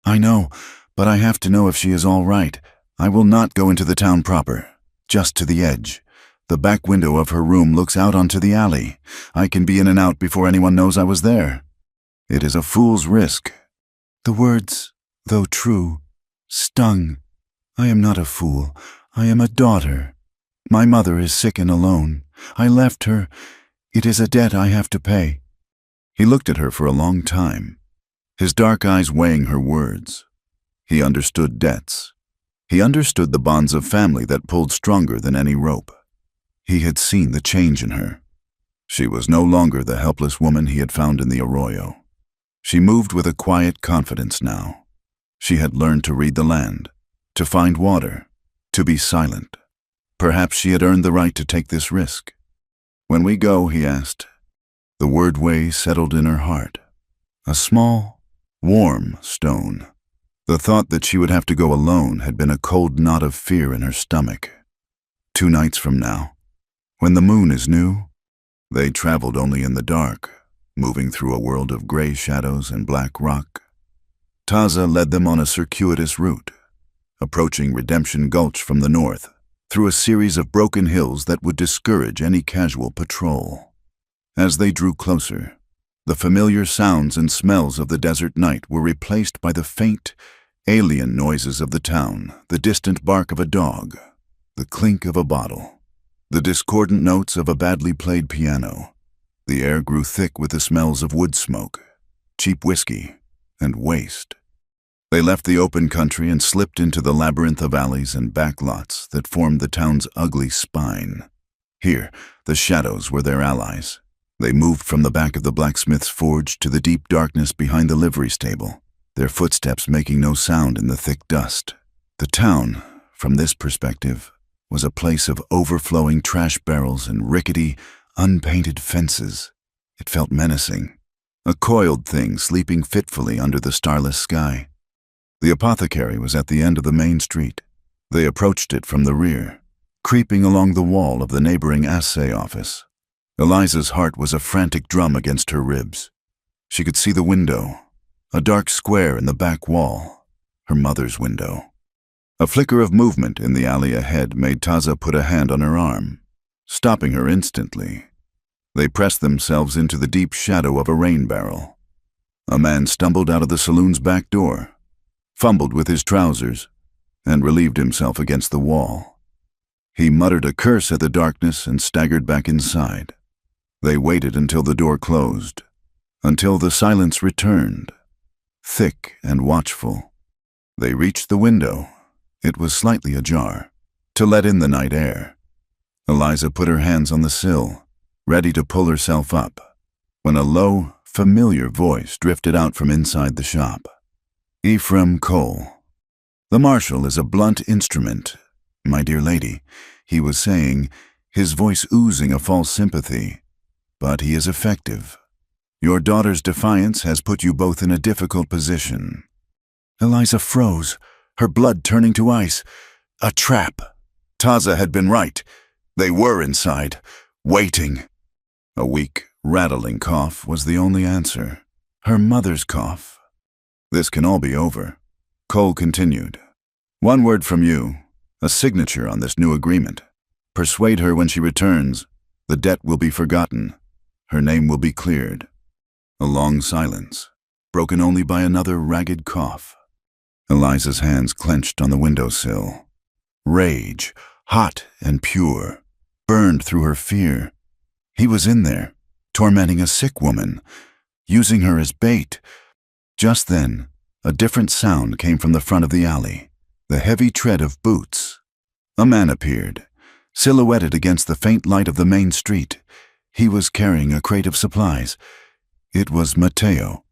"I know, but I have to know if she is all right. I will not go into the town proper, just to the edge. The back window of her room looks out onto the alley. I can be in and out before anyone knows I was there. It is a fool's risk." The words, though true, stung. "I am not a fool. I am a daughter. My mother is sick and alone. I left her. It is a debt I have to pay." He looked at her for a long time, his dark eyes weighing her words. He understood debts. He understood the bonds of family that pulled stronger than any rope. He had seen the change in her. She was no longer the helpless woman he had found in the arroyo. She moved with a quiet confidence now. She had learned to read the land, to find water, to be silent. Perhaps she had earned the right to take this risk. "When we go," he asked. The word "way" settled in her heart. A small, warm stone. The thought that she would have to go alone had been a cold knot of fear in her stomach. 2 nights from now, when the moon is new. They traveled only in the dark, moving through a world of gray shadows and black rock. Taza led them on a circuitous route, approaching Redemption Gulch from the north, through a series of broken hills that would discourage any casual patrol. As they drew closer, the familiar sounds and smells of the desert night were replaced by the faint, alien noises of the town, the distant bark of a dog, the clink of a bottle, the discordant notes of a badly played piano. The air grew thick with the smells of wood smoke, cheap whiskey, and waste. They left the open country and slipped into the labyrinth of alleys and back lots that formed the town's ugly spine. Here, the shadows were their allies. They moved from the back of the blacksmith's forge to the deep darkness behind the livery stable, their footsteps making no sound in the thick dust. The town, from this perspective, was a place of overflowing trash barrels and rickety, unpainted fences. It felt menacing, a coiled thing sleeping fitfully under the starless sky. The apothecary was at the end of the main street. They approached it from the rear, creeping along the wall of the neighboring assay office. Eliza's heart was a frantic drum against her ribs. She could see the window, a dark square in the back wall, her mother's window. A flicker of movement in the alley ahead made Taza put a hand on her arm, stopping her instantly. They pressed themselves into the deep shadow of a rain barrel. A man stumbled out of the saloon's back door, fumbled with his trousers, and relieved himself against the wall. He muttered a curse at the darkness and staggered back inside. They waited until the door closed, until the silence returned, thick and watchful. They reached the window. It was slightly ajar, to let in the night air. Eliza put her hands on the sill, ready to pull herself up, when a low, familiar voice drifted out from inside the shop. "Ephraim Cole. The marshal is a blunt instrument, my dear lady," he was saying, his voice oozing a false sympathy. "But he is effective. Your daughter's defiance has put you both in a difficult position." Eliza froze, her blood turning to ice. A trap. Taza had been right. They were inside, waiting. A weak, rattling cough was the only answer. Her mother's cough. "This can all be over," Cole continued. "One word from you, a signature on this new agreement. Persuade her when she returns. The debt will be forgotten. Her name will be cleared." A long silence, broken only by another ragged cough. Eliza's hands clenched on the windowsill. Rage, hot and pure, burned through her fear. He was in there, tormenting a sick woman, using her as bait. Just then, a different sound came from the front of the alley, the heavy tread of boots. A man appeared, silhouetted against the faint light of the main street. He was carrying a crate of supplies. It was Mateo,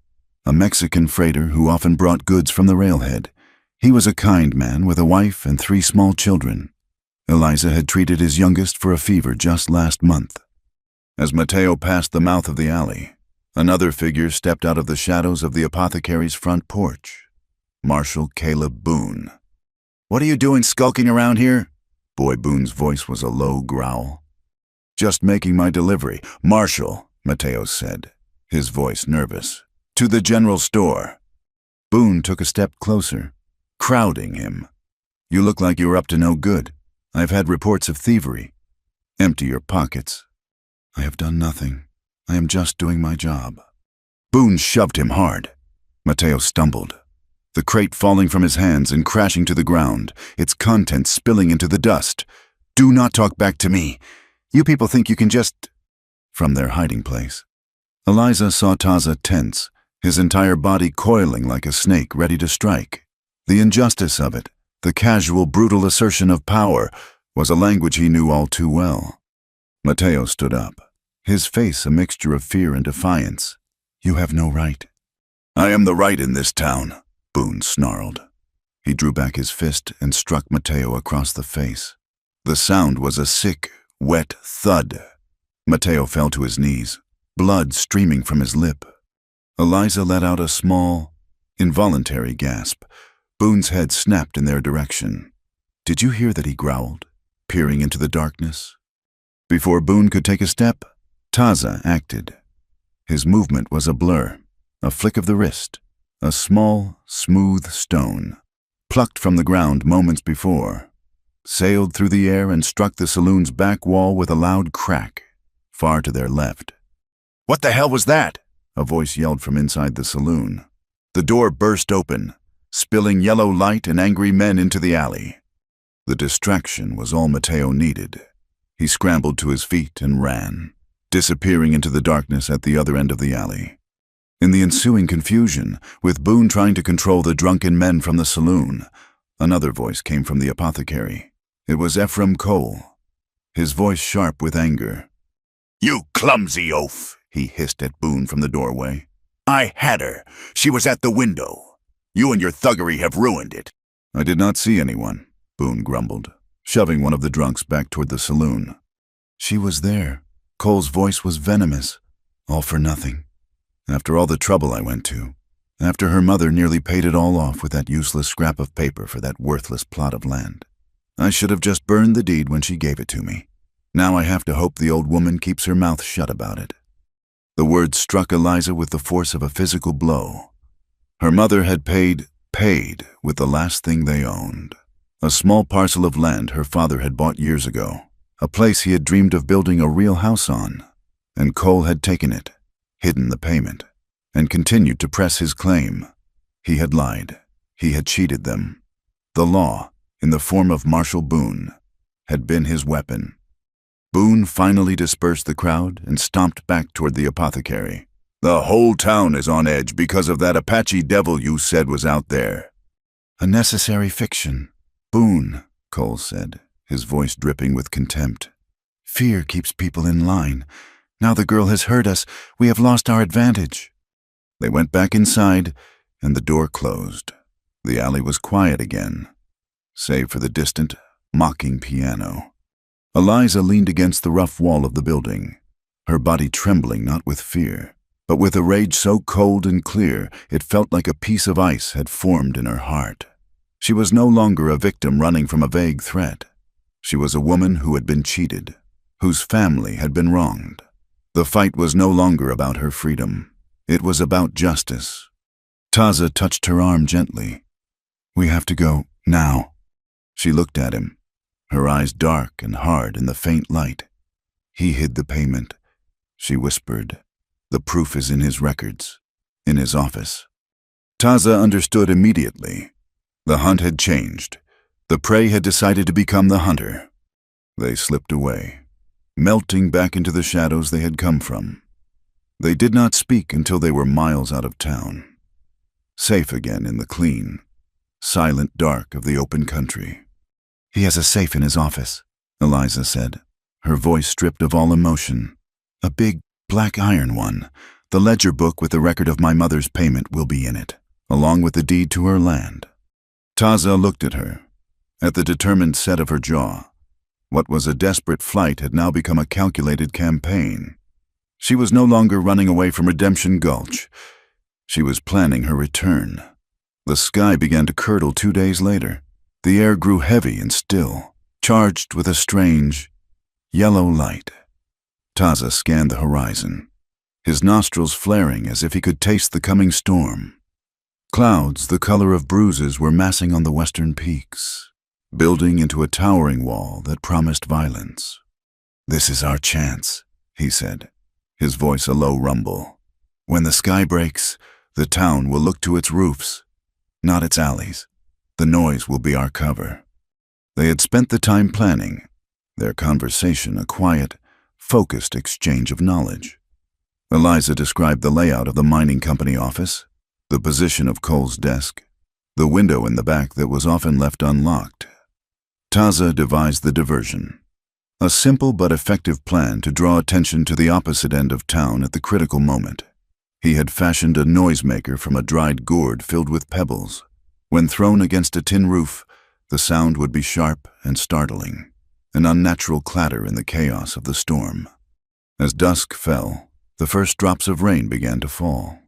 a Mexican freighter who often brought goods from the railhead. He was a kind man with a wife and 3 small children. Eliza had treated his youngest for a fever just last month. As Mateo passed the mouth of the alley, another figure stepped out of the shadows of the apothecary's front porch. Marshal Caleb Boone. "What are you doing skulking around here?" Boy Boone's voice was a low growl. "Just making my delivery." "Marshal," Mateo said, his voice nervous. "To the general store." Boone took a step closer, crowding him. "You look like you're up to no good. I've had reports of thievery. Empty your pockets." "I have done nothing. I am just doing my job." Boone shoved him hard. Mateo stumbled, the crate falling from his hands and crashing to the ground, its contents spilling into the dust. "Do not talk back to me. You people think you can just—" From their hiding place, Eliza saw Taza tense, his entire body coiling like a snake ready to strike. The injustice of it, the casual, brutal assertion of power, was a language he knew all too well. Mateo stood up, his face a mixture of fear and defiance. "You have no right." "I am the right in this town," Boone snarled. He drew back his fist and struck Mateo across the face. The sound was a sick, wet thud. Mateo fell to his knees, blood streaming from his lip. Eliza let out a small, involuntary gasp. Boone's head snapped in their direction. "Did you hear that?" he growled, peering into the darkness. Before Boone could take a step, Taza acted. His movement was a blur, a flick of the wrist, a small, smooth stone, plucked from the ground moments before, sailed through the air and struck the saloon's back wall with a loud crack, far to their left. "What the hell was that?" a voice yelled from inside the saloon. The door burst open, spilling yellow light and angry men into the alley. The distraction was all Mateo needed. He scrambled to his feet and ran, disappearing into the darkness at the other end of the alley. In the ensuing confusion, with Boone trying to control the drunken men from the saloon, another voice came from the apothecary. It was Ephraim Cole, his voice sharp with anger. "You clumsy oaf," he hissed at Boone from the doorway. "I had her. She was at the window. You and your thuggery have ruined it." "I did not see anyone," Boone grumbled, shoving one of the drunks back toward the saloon. "She was there." Cole's voice was venomous. "All for nothing. After all the trouble I went to. After her mother nearly paid it all off with that useless scrap of paper for that worthless plot of land. I should have just burned the deed when she gave it to me. Now I have to hope the old woman keeps her mouth shut about it." The words struck Eliza with the force of a physical blow. Her mother had paid with the last thing they owned. A small parcel of land her father had bought years ago, a place he had dreamed of building a real house on. And Cole had taken it, hidden the payment, and continued to press his claim. He had lied. He had cheated them. The law, in the form of Marshal Boone, had been his weapon. Boone finally dispersed the crowd and stomped back toward the apothecary. "The whole town is on edge because of that Apache devil you said was out there." "A necessary fiction." "Boone," Cole said, his voice dripping with contempt. "Fear keeps people in line. Now the girl has heard us. We have lost our advantage." They went back inside, and the door closed. The alley was quiet again, save for the distant, mocking piano. Eliza leaned against the rough wall of the building, her body trembling not with fear, but with a rage so cold and clear it felt like a piece of ice had formed in her heart. She was no longer a victim running from a vague threat. She was a woman who had been cheated, whose family had been wronged. The fight was no longer about her freedom. It was about justice. Taza touched her arm gently. "We have to go, now." She looked at him, her eyes dark and hard in the faint light. "He hid the payment," she whispered. "The proof is in his records, in his office." Taza understood immediately. The hunt had changed. The prey had decided to become the hunter. They slipped away, melting back into the shadows they had come from. They did not speak until they were miles out of town, safe again in the clean, silent dark of the open country. "He has a safe in his office," Eliza said, her voice stripped of all emotion. "A big, black iron one. The ledger book with the record of my mother's payment will be in it, along with the deed to her land." Taza looked at her, at the determined set of her jaw. What was a desperate flight had now become a calculated campaign. She was no longer running away from Redemption Gulch. She was planning her return. The sky began to curdle 2 days later. The air grew heavy and still, charged with a strange, yellow light. Taza scanned the horizon, his nostrils flaring as if he could taste the coming storm. Clouds the color of bruises were massing on the western peaks, building into a towering wall that promised violence. "This is our chance," he said, his voice a low rumble. "When the sky breaks, the town will look to its roofs, not its alleys. The noise will be our cover." They had spent the time planning, their conversation a quiet, focused exchange of knowledge. Eliza described the layout of the mining company office, the position of Cole's desk, the window in the back that was often left unlocked. Taza devised the diversion, a simple but effective plan to draw attention to the opposite end of town at the critical moment. He had fashioned a noisemaker from a dried gourd filled with pebbles. When thrown against a tin roof, the sound would be sharp and startling, an unnatural clatter in the chaos of the storm. As dusk fell, the first drops of rain began to fall,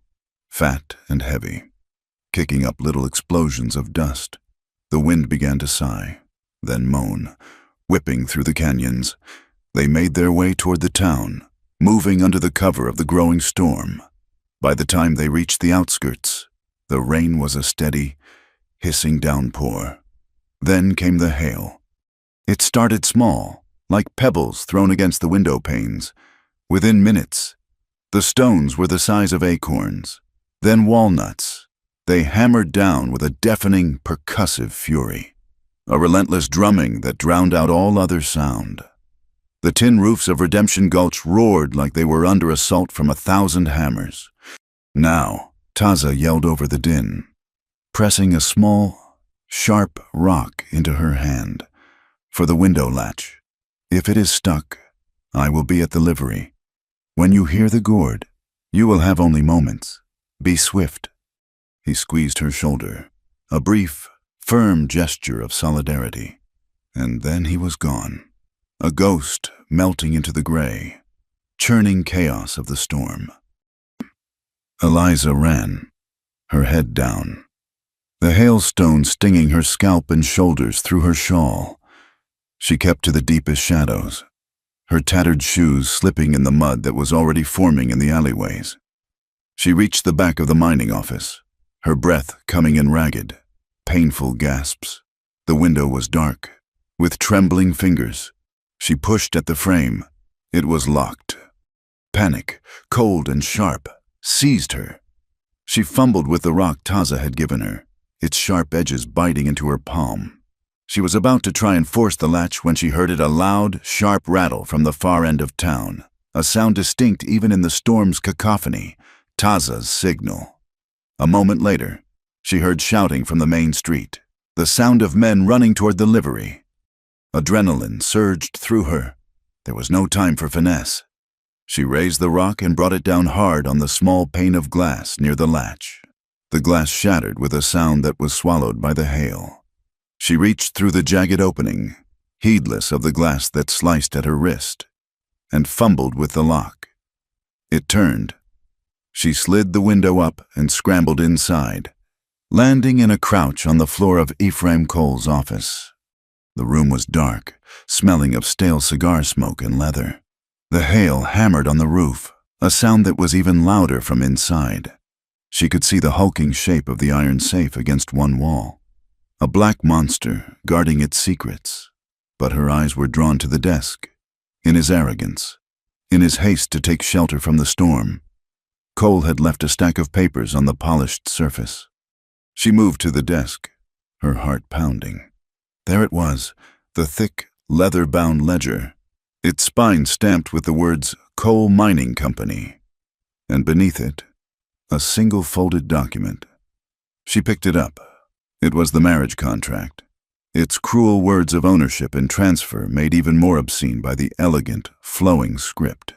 fat and heavy, kicking up little explosions of dust. The wind began to sigh, then moan, whipping through the canyons. They made their way toward the town, moving under the cover of the growing storm. By the time they reached the outskirts, the rain was a steady, hissing downpour. Then came the hail. It started small, like pebbles thrown against the window panes. Within minutes, the stones were the size of acorns, then walnuts. They hammered down with a deafening, percussive fury, a relentless drumming that drowned out all other sound. The tin roofs of Redemption Gulch roared like they were under assault from 1,000 hammers. "Now," Taza yelled over the din, pressing a small, sharp rock into her hand. "For the window latch. If it is stuck, I will be at the livery. When you hear the gourd, you will have only moments. Be swift." He squeezed her shoulder, a brief, firm gesture of solidarity. And then he was gone, a ghost melting into the gray, churning chaos of the storm. Eliza ran, her head down, the hailstone stinging her scalp and shoulders through her shawl. She kept to the deepest shadows, her tattered shoes slipping in the mud that was already forming in the alleyways. She reached the back of the mining office, her breath coming in ragged, painful gasps. The window was dark. With trembling fingers, she pushed at the frame. It was locked. Panic, cold and sharp, seized her. She fumbled with the rock Taza had given her, its sharp edges biting into her palm. She was about to try and force the latch when she heard a loud, sharp rattle from the far end of town, a sound distinct even in the storm's cacophony, Taza's signal. A moment later, she heard shouting from the main street, the sound of men running toward the livery. Adrenaline surged through her. There was no time for finesse. She raised the rock and brought it down hard on the small pane of glass near the latch. The glass shattered with a sound that was swallowed by the hail. She reached through the jagged opening, heedless of the glass that sliced at her wrist, and fumbled with the lock. It turned. She slid the window up and scrambled inside, landing in a crouch on the floor of Ephraim Cole's office. The room was dark, smelling of stale cigar smoke and leather. The hail hammered on the roof, a sound that was even louder from inside. She could see the hulking shape of the iron safe against one wall, a black monster guarding its secrets. But her eyes were drawn to the desk. In his arrogance, in his haste to take shelter from the storm, Cole had left a stack of papers on the polished surface. She moved to the desk, her heart pounding. There it was, the thick, leather-bound ledger, its spine stamped with the words Cole Mining Company, and beneath it, a single folded document. She picked it up. It was the marriage contract, its cruel words of ownership and transfer made even more obscene by the elegant, flowing script.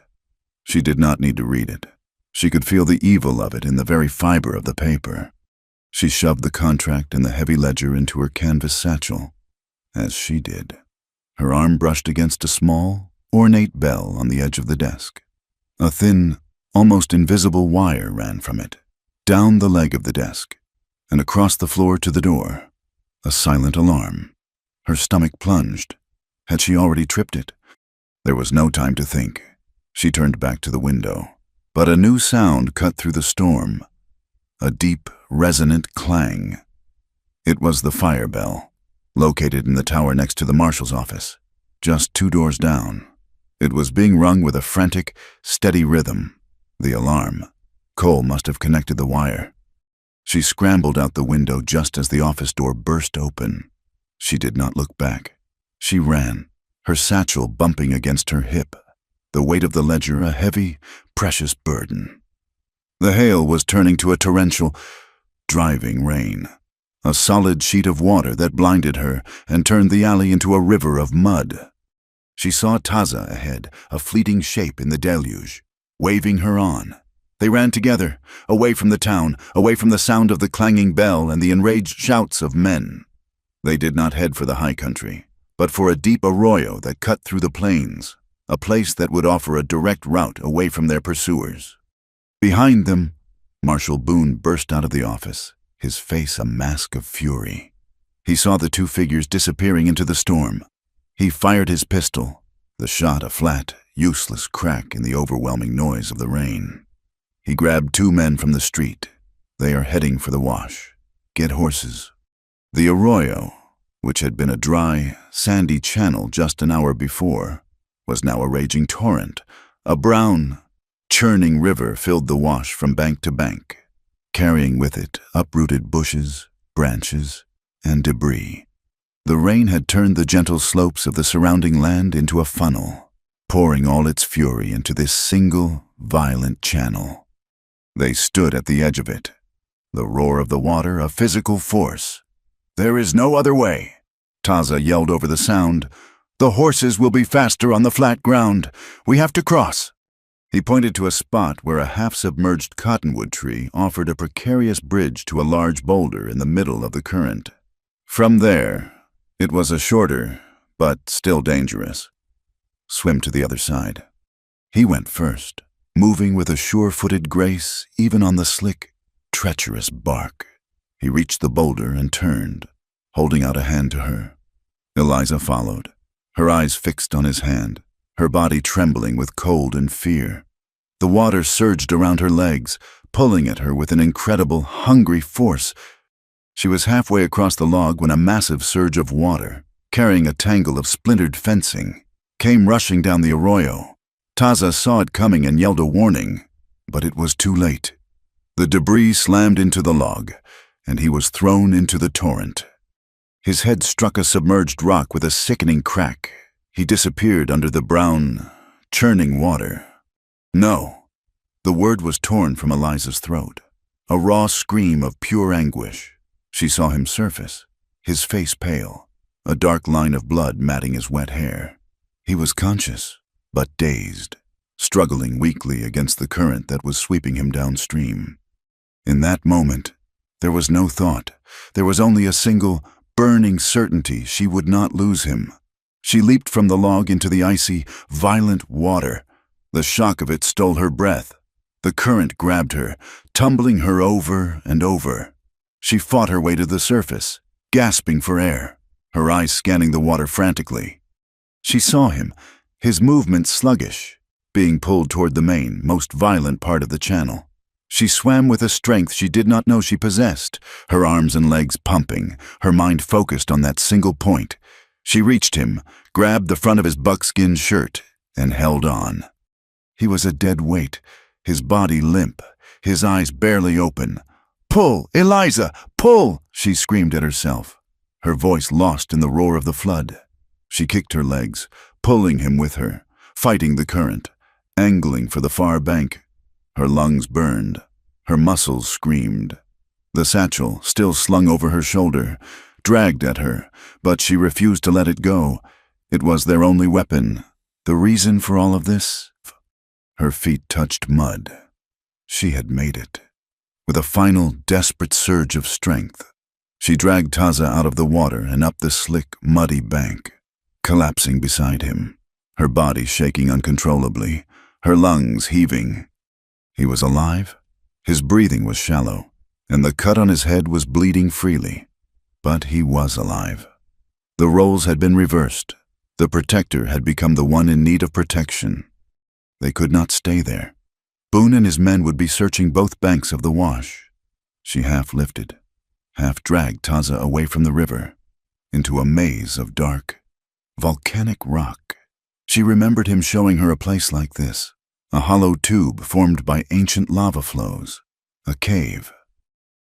She did not need to read it. She could feel the evil of it in the very fiber of the paper. She shoved the contract and the heavy ledger into her canvas satchel, as she did. Her arm brushed against a small, ornate bell on the edge of the desk. A thin, almost invisible wire ran from it, down the leg of the desk, and across the floor to the door. A silent alarm. Her stomach plunged. Had she already tripped it? There was no time to think. She turned back to the window. But a new sound cut through the storm. A deep, resonant clang. It was the fire bell, located in the tower next to the marshal's office, just 2 doors down. It was being rung with a frantic, steady rhythm. The alarm. Cole must have connected the wire. She scrambled out the window just as the office door burst open. She did not look back. She ran, her satchel bumping against her hip, the weight of the ledger a heavy, precious burden. The hail was turning to a torrential, driving rain, a solid sheet of water that blinded her and turned the alley into a river of mud. She saw Taza ahead, a fleeting shape in the deluge, waving her on. They ran together, away from the town, away from the sound of the clanging bell and the enraged shouts of men. They did not head for the high country, but for a deep arroyo that cut through the plains, a place that would offer a direct route away from their pursuers. Behind them, Marshal Boone burst out of the office, his face a mask of fury. He saw the 2 figures disappearing into the storm. He fired his pistol, the shot a flat, useless crack in the overwhelming noise of the rain. He grabbed 2 men from the street. They are heading for the wash. Get horses. The arroyo, which had been a dry, sandy channel just an hour before, was now a raging torrent. A brown, churning river filled the wash from bank to bank, carrying with it uprooted bushes, branches, and debris. The rain had turned the gentle slopes of the surrounding land into a funnel, pouring all its fury into this single, violent channel. They stood at the edge of it, the roar of the water a physical force. "There is no other way," Taza yelled over the sound. "The horses will be faster on the flat ground. We have to cross." He pointed to a spot where a half-submerged cottonwood tree offered a precarious bridge to a large boulder in the middle of the current. From there, it was a shorter, but still dangerous, swim to the other side. He went first, moving with a sure-footed grace even on the slick, treacherous bark. He reached the boulder and turned, holding out a hand to her. Eliza followed, her eyes fixed on his hand, her body trembling with cold and fear. The water surged around her legs, pulling at her with an incredible, hungry force. She was halfway across the log when a massive surge of water, carrying a tangle of splintered fencing, came rushing down the arroyo. Taza saw it coming and yelled a warning, but it was too late. The debris slammed into the log, and he was thrown into the torrent. His head struck a submerged rock with a sickening crack. He disappeared under the brown, churning water. No. The word was torn from Eliza's throat, a raw scream of pure anguish. She saw him surface, his face pale, a dark line of blood matting his wet hair. He was conscious, but dazed, struggling weakly against the current that was sweeping him downstream. In that moment, there was no thought. There was only a single, burning certainty she would not lose him. She leaped from the log into the icy, violent water. The shock of it stole her breath. The current grabbed her, tumbling her over and over. She fought her way to the surface, gasping for air, her eyes scanning the water frantically. She saw him, his movements sluggish, being pulled toward the main, most violent part of the channel. She swam with a strength she did not know she possessed, her arms and legs pumping, her mind focused on that single point. She reached him, grabbed the front of his buckskin shirt, and held on. He was a dead weight, his body limp, his eyes barely open. "Pull, Eliza, pull!" she screamed at herself, her voice lost in the roar of the flood. She kicked her legs, pulling him with her, fighting the current, angling for the far bank. Her lungs burned, her muscles screamed. The satchel, still slung over her shoulder, dragged at her, but she refused to let it go. It was their only weapon. The reason for all of this? Her feet touched mud. She had made it. With a final, desperate surge of strength, she dragged Taza out of the water and up the slick, muddy bank, collapsing beside him, her body shaking uncontrollably, her lungs heaving. He was alive. His breathing was shallow, and the cut on his head was bleeding freely. But he was alive. The roles had been reversed. The protector had become the one in need of protection. They could not stay there. Boone and his men would be searching both banks of the wash. She half lifted, half dragged Taza away from the river, into a maze of dark, volcanic rock. She remembered him showing her a place like this, a hollow tube formed by ancient lava flows, a cave.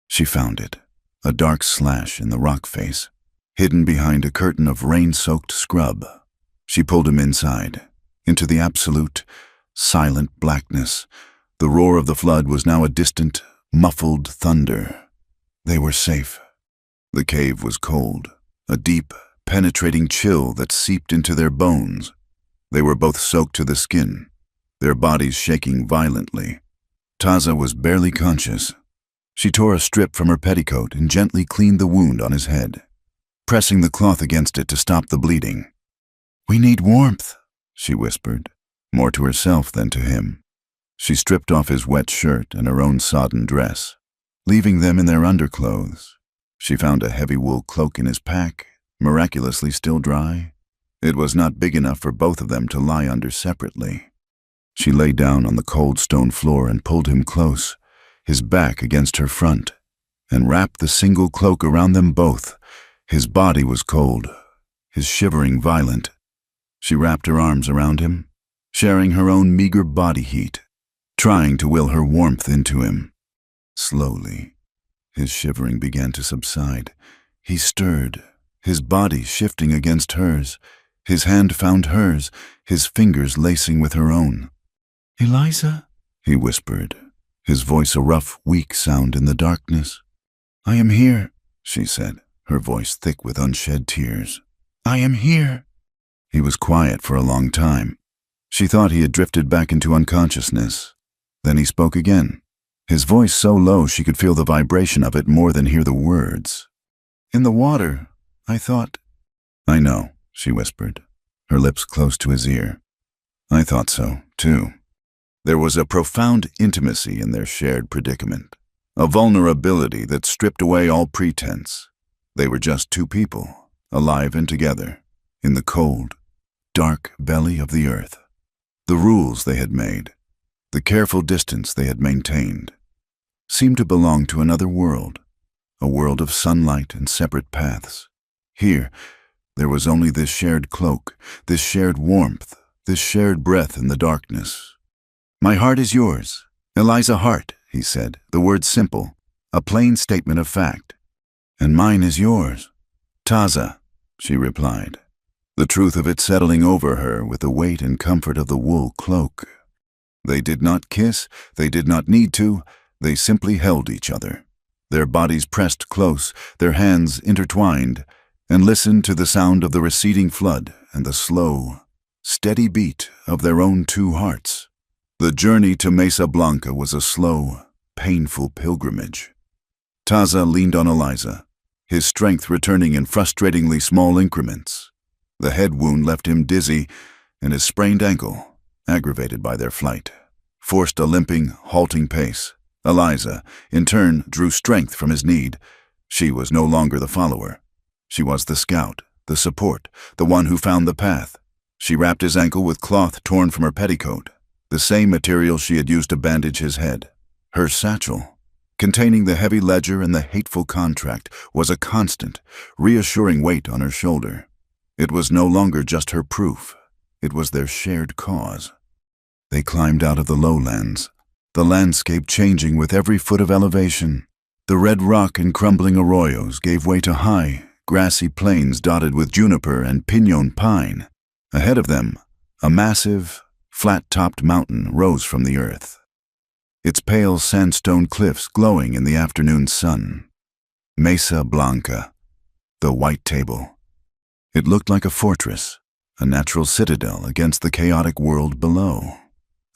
She found it, a dark slash in the rock face, hidden behind a curtain of rain-soaked scrub. She pulled him inside, into the absolute, silent blackness. The roar of the flood was now a distant, muffled thunder. They were safe. The cave was cold, a deep, penetrating chill that seeped into their bones. They were both soaked to the skin, their bodies shaking violently. Taza was barely conscious. She tore a strip from her petticoat and gently cleaned the wound on his head, pressing the cloth against it to stop the bleeding. "We need warmth," she whispered, more to herself than to him. She stripped off his wet shirt and her own sodden dress, leaving them in their underclothes. She found a heavy wool cloak in his pack, miraculously still dry. It was not big enough for both of them to lie under separately. She lay down on the cold stone floor and pulled him close, his back against her front, and wrapped the single cloak around them both. His body was cold, his shivering violent. She wrapped her arms around him, sharing her own meager body heat, trying to will her warmth into him. Slowly, his shivering began to subside. He stirred, his body shifting against hers. His hand found hers, his fingers lacing with her own. "Eliza," he whispered, his voice a rough, weak sound in the darkness. "I am here," she said, her voice thick with unshed tears. "I am here." He was quiet for a long time. She thought he had drifted back into unconsciousness. Then he spoke again, his voice so low she could feel the vibration of it more than hear the words. "In the water, I thought—" "I know," she whispered, her lips close to his ear. "I thought so, too." There was a profound intimacy in their shared predicament, a vulnerability that stripped away all pretense. They were just two people, alive and together, in the cold, dark belly of the earth. The rules they had made, the careful distance they had maintained, seemed to belong to another world, a world of sunlight and separate paths. Here, there was only this shared cloak, this shared warmth, this shared breath in the darkness. "My heart is yours, Eliza Hart," he said, the words simple, a plain statement of fact. "And mine is yours, Taza," she replied, the truth of it settling over her with the weight and comfort of the wool cloak. They did not kiss, they did not need to, they simply held each other, their bodies pressed close, their hands intertwined, and listened to the sound of the receding flood and the slow, steady beat of their own two hearts. The journey to Mesa Blanca was a slow, painful pilgrimage. Taza leaned on Eliza, his strength returning in frustratingly small increments. The head wound left him dizzy, and his sprained ankle, aggravated by their flight, forced a limping, halting pace. Eliza, in turn, drew strength from his need. She was no longer the follower. She was the scout, the support, the one who found the path. She wrapped his ankle with cloth torn from her petticoat, the same material she had used to bandage his head. Her satchel, containing the heavy ledger and the hateful contract, was a constant, reassuring weight on her shoulder. It was no longer just her proof. It was their shared cause. They climbed out of the lowlands, the landscape changing with every foot of elevation. The red rock and crumbling arroyos gave way to high, grassy plains dotted with juniper and piñon pine. Ahead of them, a massive, flat-topped mountain rose from the earth, its pale sandstone cliffs glowing in the afternoon sun. Mesa Blanca, the White Table. It looked like a fortress, a natural citadel against the chaotic world below.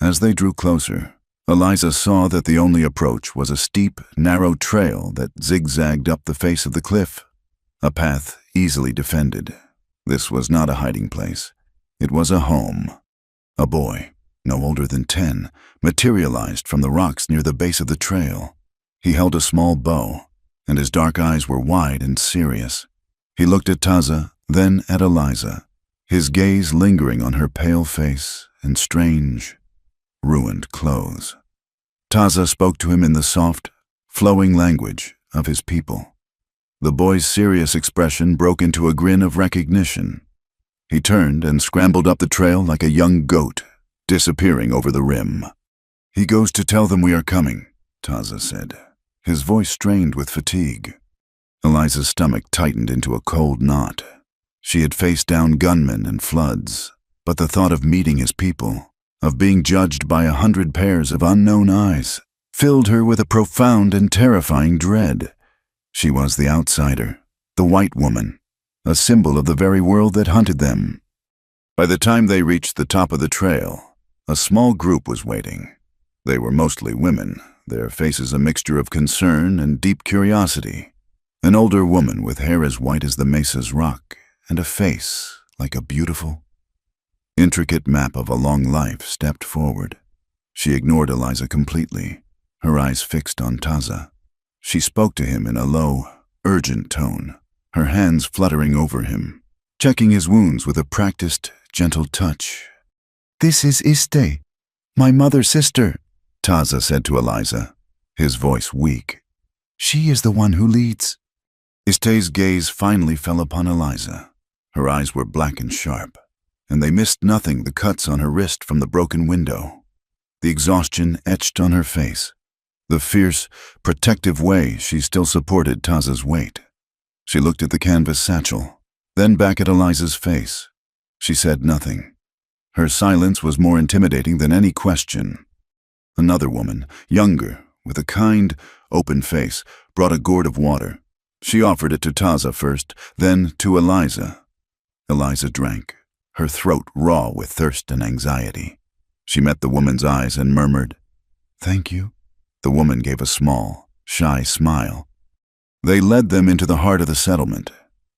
As they drew closer, Eliza saw that the only approach was a steep, narrow trail that zigzagged up the face of the cliff, a path easily defended. This was not a hiding place. It was a home. A boy, no older than 10, materialized from the rocks near the base of the trail. He held a small bow, and his dark eyes were wide and serious. He looked at Taza, then at Eliza, his gaze lingering on her pale face and strange, ruined clothes. Taza spoke to him in the soft, flowing language of his people. The boy's serious expression broke into a grin of recognition. He turned and scrambled up the trail like a young goat, disappearing over the rim. "He goes to tell them we are coming," Taza said, his voice strained with fatigue. Eliza's stomach tightened into a cold knot. She had faced down gunmen and floods, but the thought of meeting his people, of being judged by 100 pairs of unknown eyes, filled her with a profound and terrifying dread. She was the outsider, the white woman, a symbol of the very world that hunted them. By the time they reached the top of the trail, a small group was waiting. They were mostly women, their faces a mixture of concern and deep curiosity. An older woman with hair as white as the mesa's rock and a face like a beautiful, intricate map of a long life stepped forward. She ignored Eliza completely, her eyes fixed on Taza. She spoke to him in a low, urgent tone, her hands fluttering over him, checking his wounds with a practiced, gentle touch. "This is Iste, my mother's sister," Taza said to Eliza, his voice weak. "She is the one who leads." Iste's gaze finally fell upon Eliza. Her eyes were black and sharp, and they missed nothing the cuts on her wrist from the broken window, the exhaustion etched on her face, the fierce, protective way she still supported Taza's weight. She looked at the canvas satchel, then back at Eliza's face. She said nothing. Her silence was more intimidating than any question. Another woman, younger, with a kind, open face, brought a gourd of water. She offered it to Taza first, then to Eliza. Eliza drank, her throat raw with thirst and anxiety. She met the woman's eyes and murmured, "Thank you." The woman gave a small, shy smile. They led them into the heart of the settlement.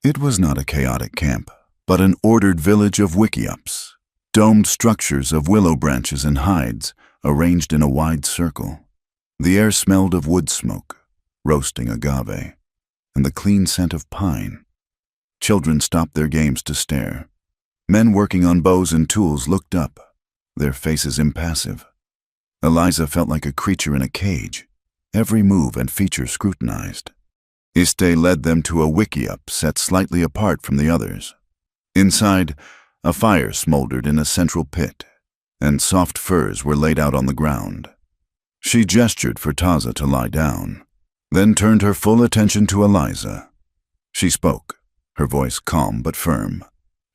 It was not a chaotic camp, but an ordered village of wickiups, domed structures of willow branches and hides arranged in a wide circle. The air smelled of wood smoke, roasting agave, and the clean scent of pine. Children stopped their games to stare. Men working on bows and tools looked up, their faces impassive. Eliza felt like a creature in a cage, every move and feature scrutinized. Iste led them to a wickiup set slightly apart from the others. Inside, a fire smoldered in a central pit, and soft furs were laid out on the ground. She gestured for Taza to lie down, then turned her full attention to Eliza. She spoke, her voice calm but firm,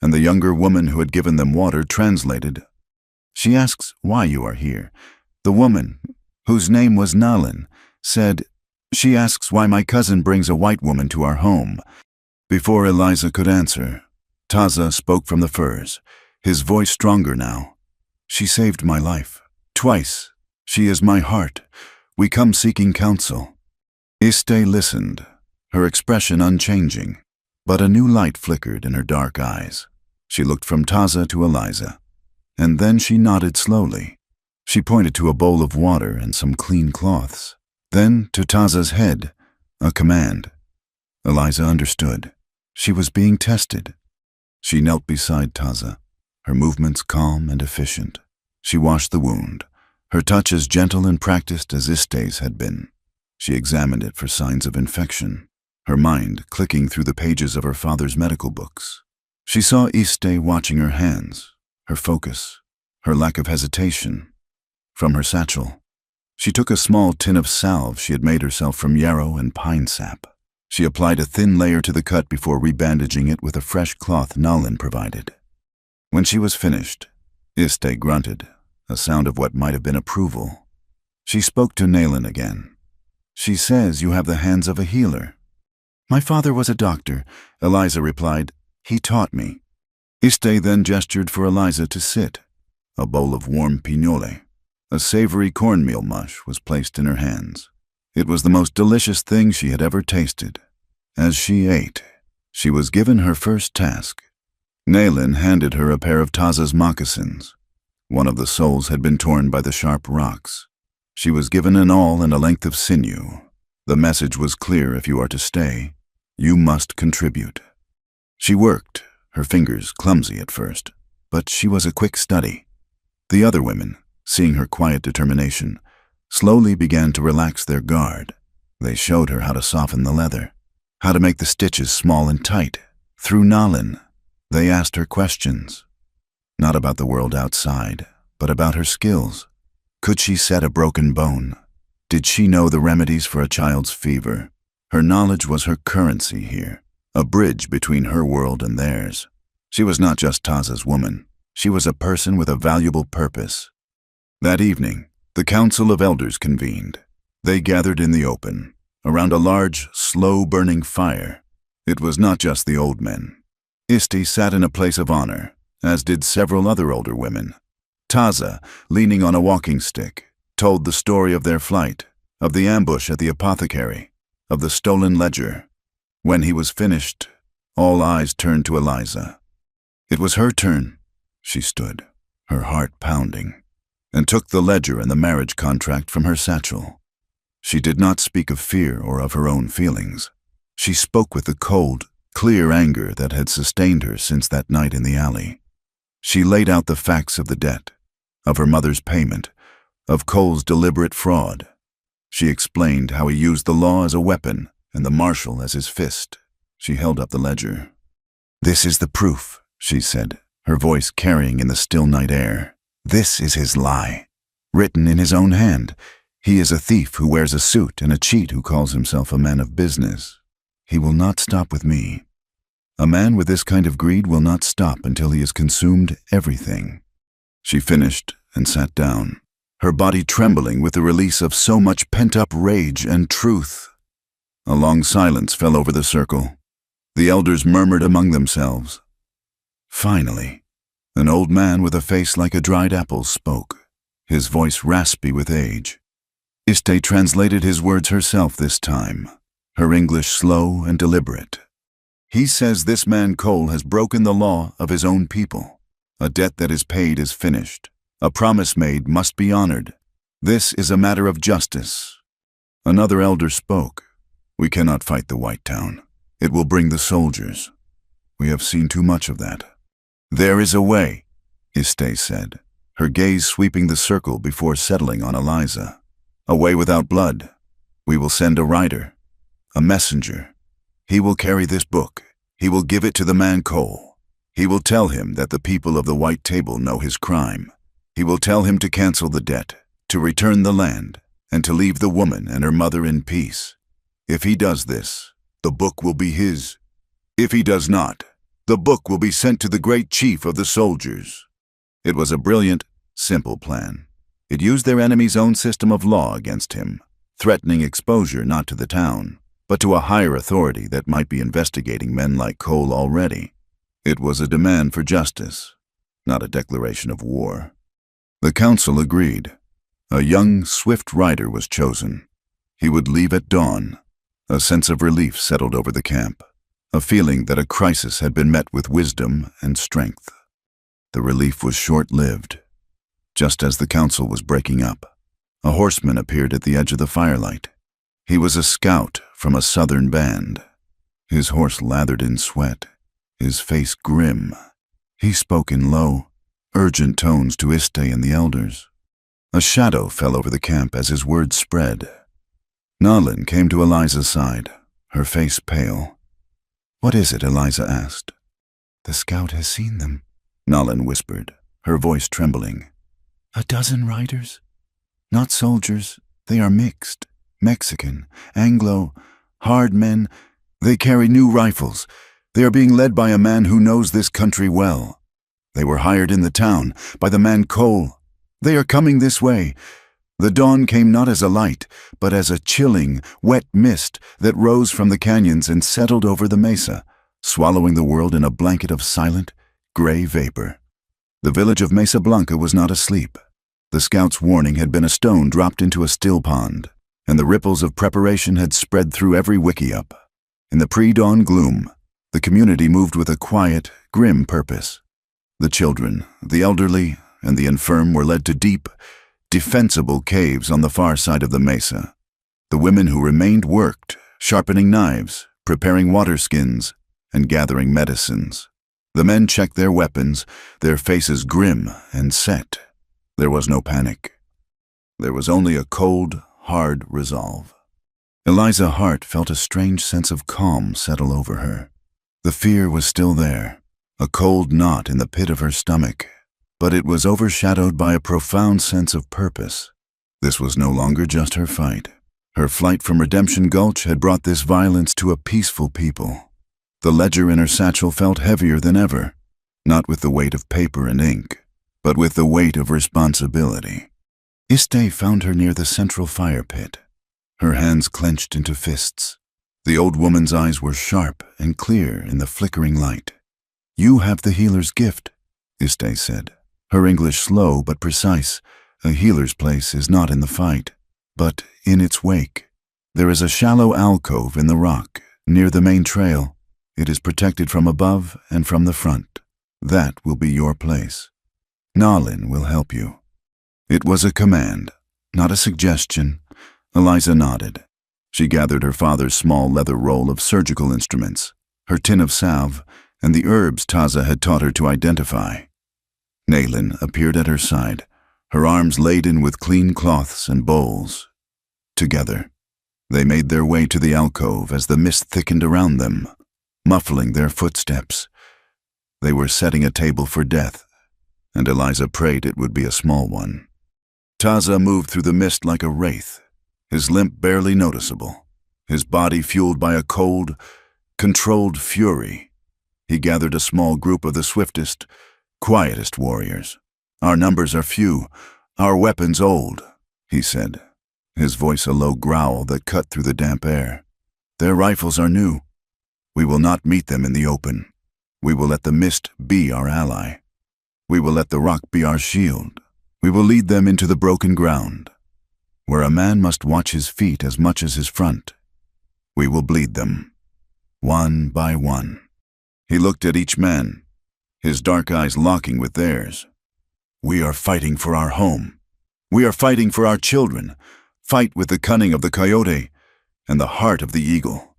and the younger woman who had given them water translated. "She asks why you are here. The woman, whose name was Nalin, said, she asks why my cousin brings a white woman to our home." Before Eliza could answer, Taza spoke from the furs, his voice stronger now. "She saved my life, twice. She is my heart. We come seeking counsel." Iste listened, her expression unchanging, but a new light flickered in her dark eyes. She looked from Taza to Eliza, and then she nodded slowly. She pointed to a bowl of water and some clean cloths. Then to Taza's head, a command. Eliza understood. She was being tested. She knelt beside Taza, her movements calm and efficient. She washed the wound, her touch as gentle and practiced as Iste's had been. She examined it for signs of infection, her mind clicking through the pages of her father's medical books. She saw Iste watching her hands, her focus, her lack of hesitation. From her satchel, she took a small tin of salve she had made herself from yarrow and pine sap. She applied a thin layer to the cut before rebandaging it with a fresh cloth Nalin provided. When she was finished, Iste grunted, a sound of what might have been approval. She spoke to Nalin again. She says you have the hands of a healer. My father was a doctor, Eliza replied. He taught me. Iste then gestured for Eliza to sit. A bowl of warm pinole, a savory cornmeal mush, was placed in her hands. It was the most delicious thing she had ever tasted. As she ate, she was given her first task. Nalin handed her a pair of Taza's moccasins. One of the soles had been torn by the sharp rocks. She was given an awl and a length of sinew. The message was clear: if you are to stay, you must contribute. She worked, her fingers clumsy at first, but she was a quick study. The other women, seeing her quiet determination, slowly began to relax their guard. They showed her how to soften the leather, how to make the stitches small and tight. Through Nalin, they asked her questions, not about the world outside, but about her skills. Could she set a broken bone? Did she know the remedies for a child's fever? Her knowledge was her currency here, a bridge between her world and theirs. She was not just Taza's woman. She was a person with a valuable purpose. That evening, the Council of Elders convened. They gathered in the open, around a large, slow-burning fire. It was not just the old men. Iste sat in a place of honor, as did several other older women. Taza, leaning on a walking stick, told the story of their flight, of the ambush at the apothecary, of the stolen ledger. When he was finished, all eyes turned to Eliza. It was her turn. She stood, her heart pounding, and took the ledger and the marriage contract from her satchel. She did not speak of fear or of her own feelings. She spoke with the cold, clear anger that had sustained her since that night in the alley. She laid out the facts of the debt, of her mother's payment, of Cole's deliberate fraud. She explained how he used the law as a weapon and the marshal as his fist. She held up the ledger. "This is the proof," she said, her voice carrying in the still night air. "This is his lie, written in his own hand. He is a thief who wears a suit and a cheat who calls himself a man of business. He will not stop with me. A man with this kind of greed will not stop until he has consumed everything." She finished and sat down, her body trembling with the release of so much pent-up rage and truth. A long silence fell over the circle. The elders murmured among themselves. Finally, an old man with a face like a dried apple spoke, his voice raspy with age. Iste translated his words herself this time, her English slow and deliberate. "He says this man Cole has broken the law of his own people. A debt that is paid is finished. A promise made must be honored. This is a matter of justice." Another elder spoke. "We cannot fight the White Town. It will bring the soldiers. We have seen too much of that." "There is a way," Iste said, her gaze sweeping the circle before settling on Eliza. "A way without blood. We will send a rider, a messenger. He will carry this book. He will give it to the man Cole. He will tell him that the people of the White Table know his crime. He will tell him to cancel the debt, to return the land, and to leave the woman and her mother in peace. If he does this, the book will be his. If he does not, the book will be sent to the great chief of the soldiers." It was a brilliant, simple plan. It used their enemy's own system of law against him, threatening exposure not to the town, but to a higher authority that might be investigating men like Cole already. It was a demand for justice, not a declaration of war. The council agreed. A young, swift rider was chosen. He would leave at dawn. A sense of relief settled over the camp. a feeling that a crisis had been met with wisdom and strength. The relief was short-lived. Just as the council was breaking up, a horseman appeared at the edge of the firelight. He was a scout from a southern band. His horse lathered in sweat, his face grim. He spoke in low, urgent tones to Iste and the elders. A shadow fell over the camp as his words spread. Nalin came to Eliza's side, her face pale. "What is it?" Eliza asked. "The scout has seen them," Nalin whispered, her voice trembling. "A dozen riders? Not soldiers, they are mixed. Mexican, Anglo, hard men. They carry new rifles. They are being led by a man who knows this country well. They were hired in the town by the man Cole. They are coming this way." The dawn came not as a light, but as a chilling, wet mist that rose from the canyons and settled over the mesa, swallowing the world in a blanket of silent, gray vapor. The village of Mesa Blanca was not asleep. The scout's warning had been a stone dropped into a still pond, and the ripples of preparation had spread through every wickiup. In the pre-dawn gloom, the community moved with a quiet, grim purpose. The children, the elderly, and the infirm were led to deep, defensible caves on the far side of the mesa. The women who remained worked, sharpening knives, preparing water skins, and gathering medicines. The men checked their weapons, their faces grim and set. There was no panic. There was only a cold, hard resolve. Eliza Hart felt a strange sense of calm settle over her. The fear was still there, a cold knot in the pit of her stomach, but it was overshadowed by a profound sense of purpose. This was no longer just her fight. Her flight from Redemption Gulch had brought this violence to a peaceful people. The ledger in her satchel felt heavier than ever, not with the weight of paper and ink, but with the weight of responsibility. Iste found her near the central fire pit, her hands clenched into fists. The old woman's eyes were sharp and clear in the flickering light. "You have the healer's gift," Iste said, her English slow but precise. "A healer's place is not in the fight, but in its wake. There is a shallow alcove in the rock, near the main trail. It is protected from above and from the front. That will be your place. Nalin will help you." It was a command, not a suggestion. Eliza nodded. She gathered her father's small leather roll of surgical instruments, her tin of salve, and the herbs Taza had taught her to identify. Nalin appeared at her side, her arms laden with clean cloths and bowls. Together, they made their way to the alcove as the mist thickened around them, muffling their footsteps. They were setting a table for death, and Eliza prayed it would be a small one. Taza moved through the mist like a wraith, his limp barely noticeable, his body fueled by a cold, controlled fury. He gathered a small group of the swiftest, quietest warriors. "Our numbers are few, our weapons old," he said, his voice a low growl that cut through the damp air. "Their rifles are new. We will not meet them in the open. We will let the mist be our ally. We will let the rock be our shield. We will lead them into the broken ground, where a man must watch his feet as much as his front. We will bleed them, one by one." He looked at each man, his dark eyes locking with theirs. "We are fighting for our home. We are fighting for our children. Fight with the cunning of the coyote and the heart of the eagle."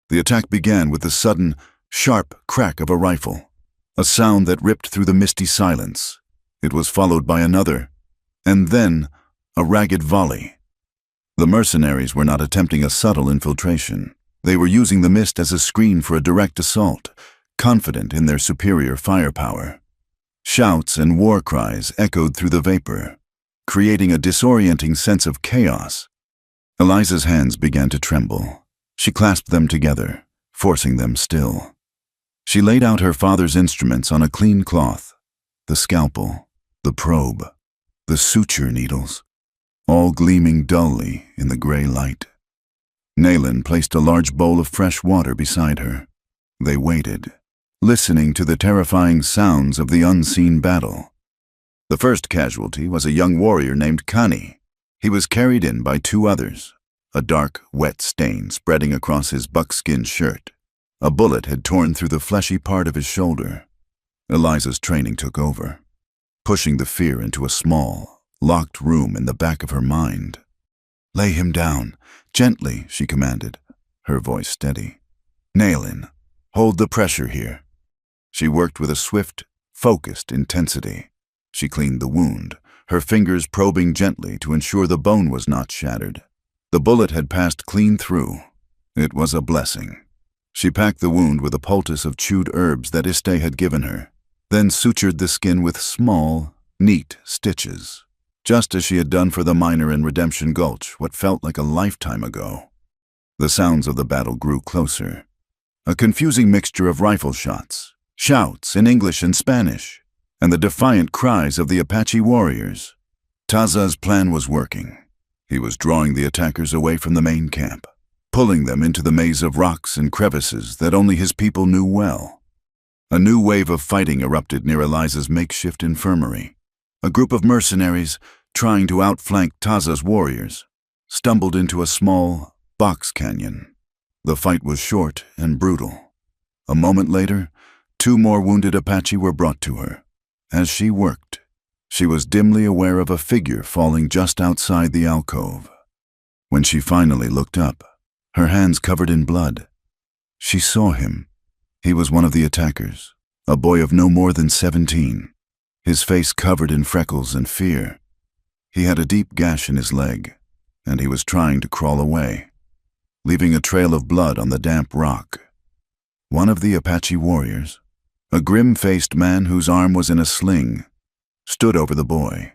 The attack began with the sudden, sharp crack of a rifle, a sound that ripped through the misty silence. It was followed by another, and then a ragged volley. The mercenaries were not attempting a subtle infiltration. They were using the mist as a screen for a direct assault, confident in their superior firepower. Shouts and war cries echoed through the vapor, creating a disorienting sense of chaos. Eliza's hands began to tremble. She clasped them together, forcing them still. She laid out her father's instruments on a clean cloth, the scalpel, the probe, the suture needles, all gleaming dully in the gray light. Nalin placed a large bowl of fresh water beside her. They waited, listening to the terrifying sounds of the unseen battle. The first casualty was a young warrior named Kani. He was carried in by two others, a dark, wet stain spreading across his buckskin shirt. A bullet had torn through the fleshy part of his shoulder. Eliza's training took over, pushing the fear into a small, locked room in the back of her mind. "Lay him down, gently," she commanded, her voice steady. "Nail in. Hold the pressure here." She worked with a swift, focused intensity. She cleaned the wound, her fingers probing gently to ensure the bone was not shattered. The bullet had passed clean through. It was a blessing. She packed the wound with a poultice of chewed herbs that Iste had given her, then sutured the skin with small, neat stitches, just as she had done for the miner in Redemption Gulch what felt like a lifetime ago. The sounds of the battle grew closer. A confusing mixture of rifle shots, shouts in English and Spanish, and the defiant cries of the Apache warriors. Taza's plan was working. He was drawing the attackers away from the main camp, pulling them into the maze of rocks and crevices that only his people knew well. A new wave of fighting erupted near Eliza's makeshift infirmary. A group of mercenaries, trying to outflank Taza's warriors, stumbled into a small box canyon. The fight was short and brutal. A moment later, 2 more wounded Apache were brought to her. As she worked, she was dimly aware of a figure falling just outside the alcove. When she finally looked up, her hands covered in blood, she saw him. He was one of the attackers, a boy of no more than 17, his face covered in freckles and fear. He had a deep gash in his leg, and he was trying to crawl away, leaving a trail of blood on the damp rock. One of the Apache warriors, a grim-faced man whose arm was in a sling, stood over the boy,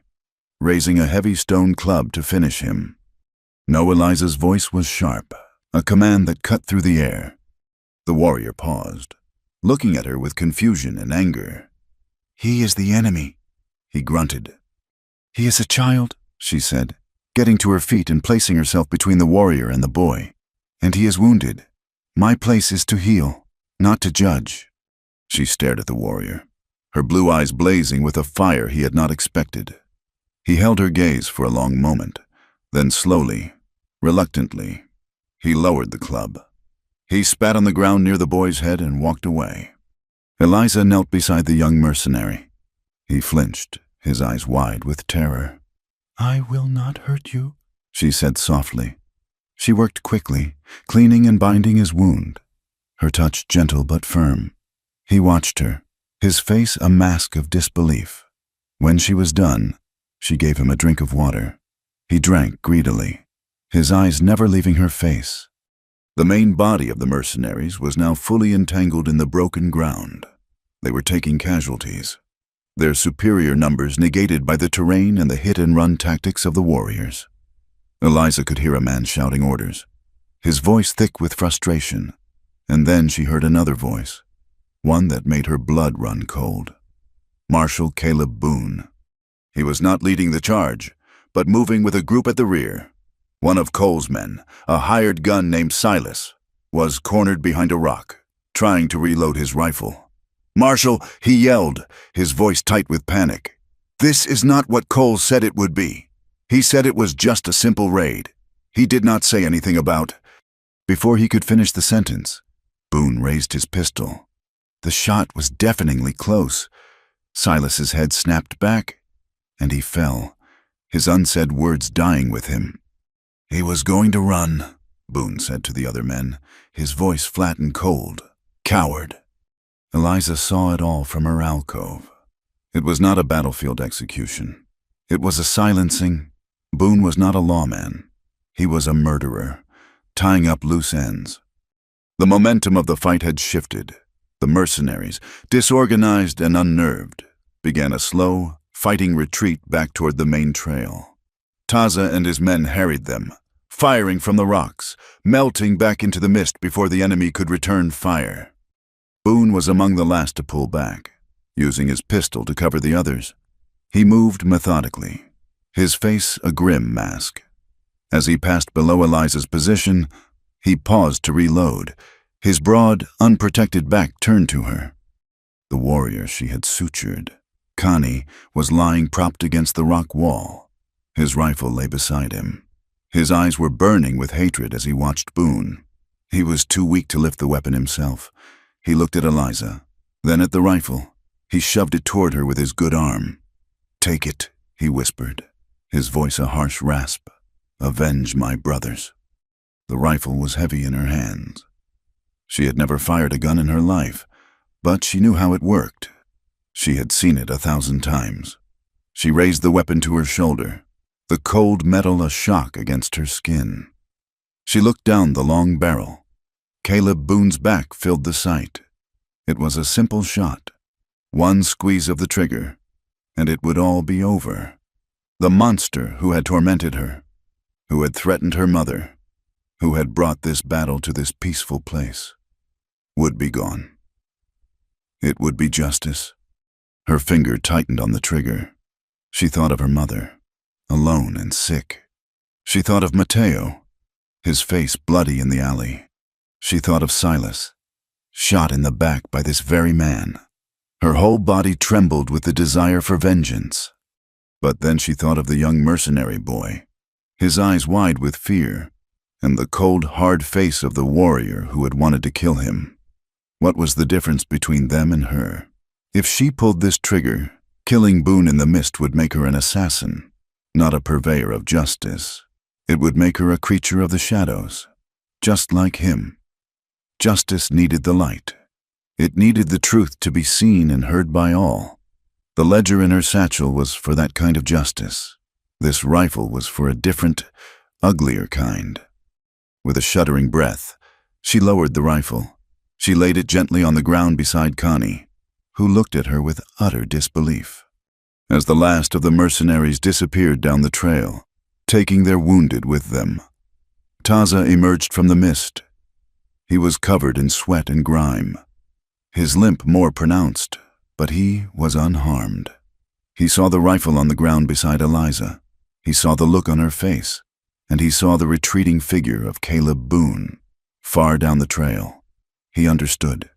raising a heavy stone club to finish him. No, Eliza's voice was sharp, a command that cut through the air. The warrior paused, looking at her with confusion and anger. "He is the enemy," he grunted. "He is a child," she said, getting to her feet and placing herself between the warrior and the boy. "And he is wounded. My place is to heal, not to judge." She stared at the warrior, her blue eyes blazing with a fire he had not expected. He held her gaze for a long moment, then slowly, reluctantly, he lowered the club. He spat on the ground near the boy's head and walked away. Eliza knelt beside the young mercenary. He flinched, his eyes wide with terror. "I will not hurt you," she said softly. She worked quickly, cleaning and binding his wound, her touch gentle but firm. He watched her, his face a mask of disbelief. When she was done, she gave him a drink of water. He drank greedily, his eyes never leaving her face. The main body of the mercenaries was now fully entangled in the broken ground. They were taking casualties, their superior numbers negated by the terrain and the hit-and-run tactics of the warriors. Eliza could hear a man shouting orders, his voice thick with frustration, and then she heard another voice, one that made her blood run cold. Marshal Caleb Boone. He was not leading the charge, but moving with a group at the rear. One of Cole's men, a hired gun named Silas, was cornered behind a rock, trying to reload his rifle. "Marshal," he yelled, his voice tight with panic. "This is not what Cole said it would be. He said it was just a simple raid. He did not say anything about—" Before he could finish the sentence, Boone raised his pistol. The shot was deafeningly close. Silas's head snapped back, and he fell, his unsaid words dying with him. "He was going to run," Boone said to the other men, his voice flat and cold. "Coward." Eliza saw it all from her alcove. It was not a battlefield execution. It was a silencing. Boone was not a lawman. He was a murderer, tying up loose ends. The momentum of the fight had shifted. The mercenaries, disorganized and unnerved, began a slow, fighting retreat back toward the main trail. Taza and his men harried them, firing from the rocks, melting back into the mist before the enemy could return fire. Boone was among the last to pull back, using his pistol to cover the others. He moved methodically, his face a grim mask. As he passed below Eliza's position, he paused to reload, his broad, unprotected back turned to her. The warrior she had sutured, Connie, was lying propped against the rock wall. His rifle lay beside him. His eyes were burning with hatred as he watched Boone. He was too weak to lift the weapon himself. He looked at Eliza, then at the rifle. He shoved it toward her with his good arm. "Take it," he whispered, his voice a harsh rasp. "Avenge my brothers." The rifle was heavy in her hands. She had never fired a gun in her life, but she knew how it worked. She had seen it 1,000 times. She raised the weapon to her shoulder, the cold metal a shock against her skin. She looked down the long barrel. Caleb Boone's back filled the sight. It was a simple shot. One squeeze of the trigger, and it would all be over. The monster who had tormented her, who had threatened her mother, who had brought this battle to this peaceful place, would be gone. It would be justice. Her finger tightened on the trigger. She thought of her mother, alone and sick. She thought of Mateo, his face bloody in the alley. She thought of Silas, shot in the back by this very man. Her whole body trembled with the desire for vengeance. But then she thought of the young mercenary boy, his eyes wide with fear, and the cold, hard face of the warrior who had wanted to kill him. What was the difference between them and her? If she pulled this trigger, killing Boone in the mist would make her an assassin, not a purveyor of justice. It would make her a creature of the shadows, just like him. Justice needed the light. It needed the truth to be seen and heard by all. The ledger in her satchel was for that kind of justice. This rifle was for a different, uglier kind. With a shuddering breath, she lowered the rifle. She laid it gently on the ground beside Connie, who looked at her with utter disbelief. As the last of the mercenaries disappeared down the trail, taking their wounded with them, Taza emerged from the mist. He was covered in sweat and grime, his limp more pronounced, but he was unharmed. He saw the rifle on the ground beside Eliza. He saw the look on her face, and he saw the retreating figure of Caleb Boone, far down the trail. He understood.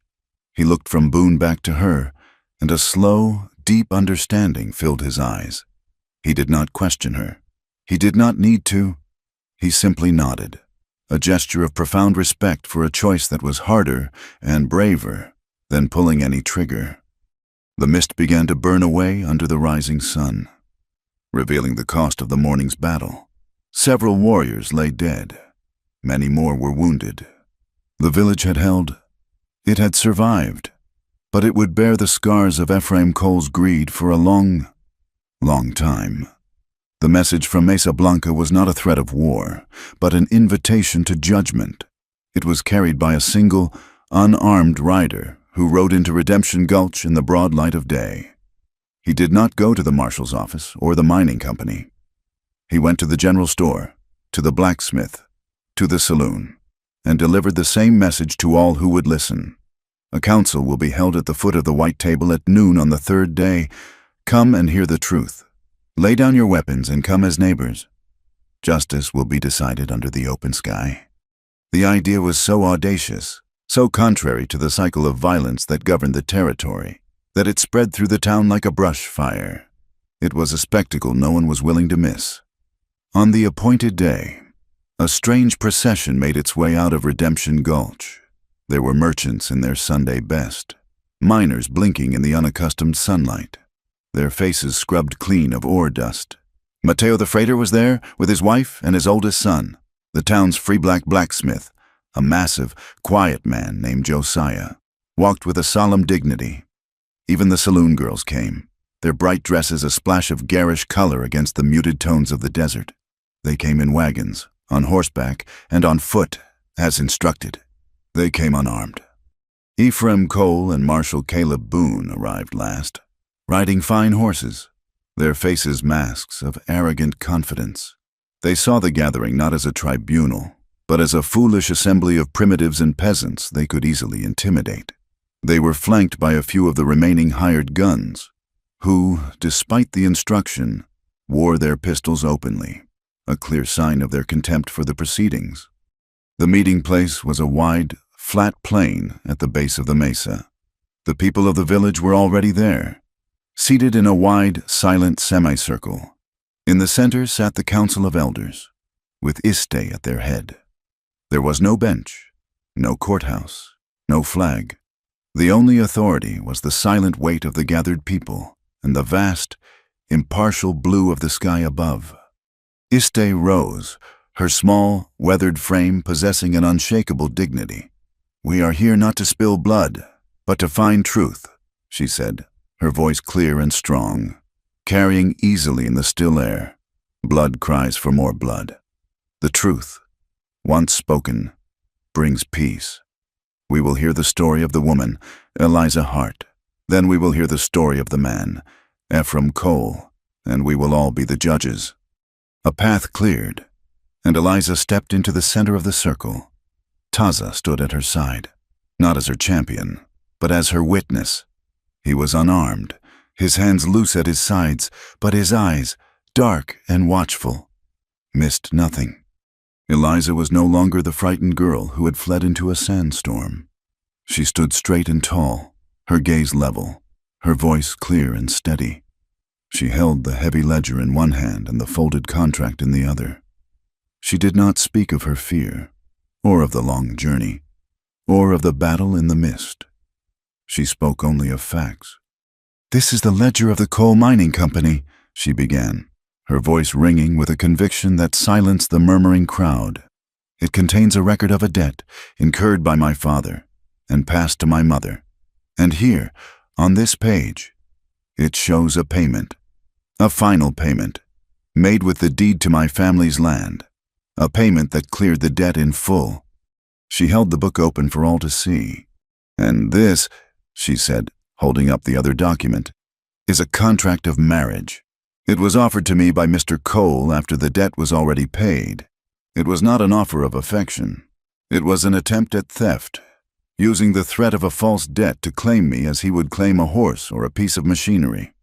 He looked from Boone back to her, and a slow, deep understanding filled his eyes. He did not question her. He did not need to. He simply nodded, a gesture of profound respect for a choice that was harder and braver than pulling any trigger. The mist began to burn away under the rising sun, revealing the cost of the morning's battle. Several warriors lay dead. Many more were wounded. The village had held. It had survived, but it would bear the scars of Ephraim Cole's greed for a long, long time. The message from Mesa Blanca was not a threat of war, but an invitation to judgment. It was carried by a single, unarmed rider who rode into Redemption Gulch in the broad light of day. He did not go to the marshal's office or the mining company. He went to the general store, to the blacksmith, to the saloon, and delivered the same message to all who would listen. A council will be held at the foot of the white table at noon on the third day. Come and hear the truth. Lay down your weapons and come as neighbors. Justice will be decided under the open sky. The idea was so audacious, so contrary to the cycle of violence that governed the territory, that it spread through the town like a brush fire. It was a spectacle no one was willing to miss. On the appointed day, a strange procession made its way out of Redemption Gulch. There were merchants in their Sunday best, miners blinking in the unaccustomed sunlight, their faces scrubbed clean of ore dust. Mateo the freighter was there with his wife and his oldest son, the town's free black blacksmith, a massive, quiet man named Josiah, walked with a solemn dignity. Even the saloon girls came, their bright dresses a splash of garish color against the muted tones of the desert. They came in wagons, on horseback, and on foot, as instructed. They came unarmed. Ephraim Cole and Marshal Caleb Boone arrived last, riding fine horses, their faces masks of arrogant confidence. They saw the gathering not as a tribunal, but as a foolish assembly of primitives and peasants they could easily intimidate. They were flanked by a few of the remaining hired guns, who, despite the instruction, wore their pistols openly, a clear sign of their contempt for the proceedings. The meeting place was a wide, flat plain at the base of the mesa. The people of the village were already there, seated in a wide, silent semicircle. In the center sat the council of elders, with Iste at their head. There was no bench, No courthouse, no flag. The only authority was the silent weight of the gathered people and the vast, impartial blue of the sky above. Iste rose, her small, weathered frame possessing an unshakable dignity. "We are here not to spill blood, but to find truth," she said, her voice clear and strong, carrying easily in the still air. Blood cries for more blood. The truth, once spoken, brings peace. We will hear the story of the woman, Eliza Hart. Then we will hear the story of the man, Ephraim Cole, and we will all be the judges. A path cleared, and Eliza stepped into the center of the circle. Taza stood at her side, not as her champion, but as her witness. He was unarmed, his hands loose at his sides, but his eyes, dark and watchful, missed nothing. Eliza was no longer the frightened girl who had fled into a sandstorm. She stood straight and tall, her gaze level, her voice clear and steady. She held the heavy ledger in one hand and the folded contract in the other. She did not speak of her fear, or of the long journey, or of the battle in the mist. She spoke only of facts. "This is the ledger of the coal mining company," she began, her voice ringing with a conviction that silenced the murmuring crowd. "It contains a record of a debt incurred by my father and passed to my mother. And here, on this page, it shows a payment, a final payment, made with the deed to my family's land, a payment that cleared the debt in full." She held the book open for all to see. "And this," she said, holding up the other document, "is a contract of marriage. It was offered to me by Mr. Cole after the debt was already paid. It was not an offer of affection. It was an attempt at theft, using the threat of a false debt to claim me as he would claim a horse or a piece of machinery."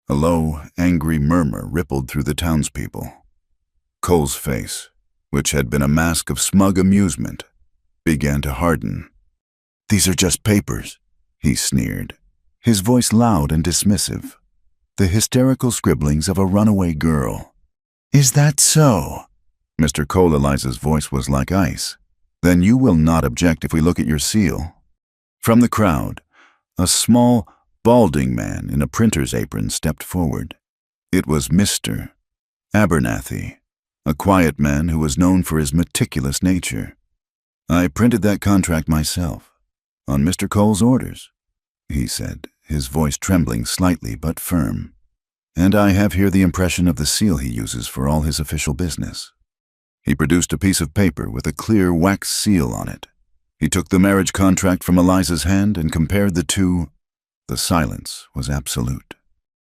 A low, angry murmur rippled through the townspeople. Cole's face, which had been a mask of smug amusement, began to harden. "These are just papers," he sneered, his voice loud and dismissive. The hysterical scribblings of a runaway girl. "Is that so?" Mr. Cole Eliza's voice was like ice. "Then you will not object if we look at your seal." From the crowd, a small, balding man in a printer's apron stepped forward. It was Mr. Abernathy, a quiet man who was known for his meticulous nature. "I printed that contract myself, on Mr. Cole's orders," he said, his voice trembling slightly but firm. "And I have here the impression of the seal he uses for all his official business." He produced a piece of paper with a clear wax seal on it. He took the marriage contract from Eliza's hand and compared the two. The silence was absolute.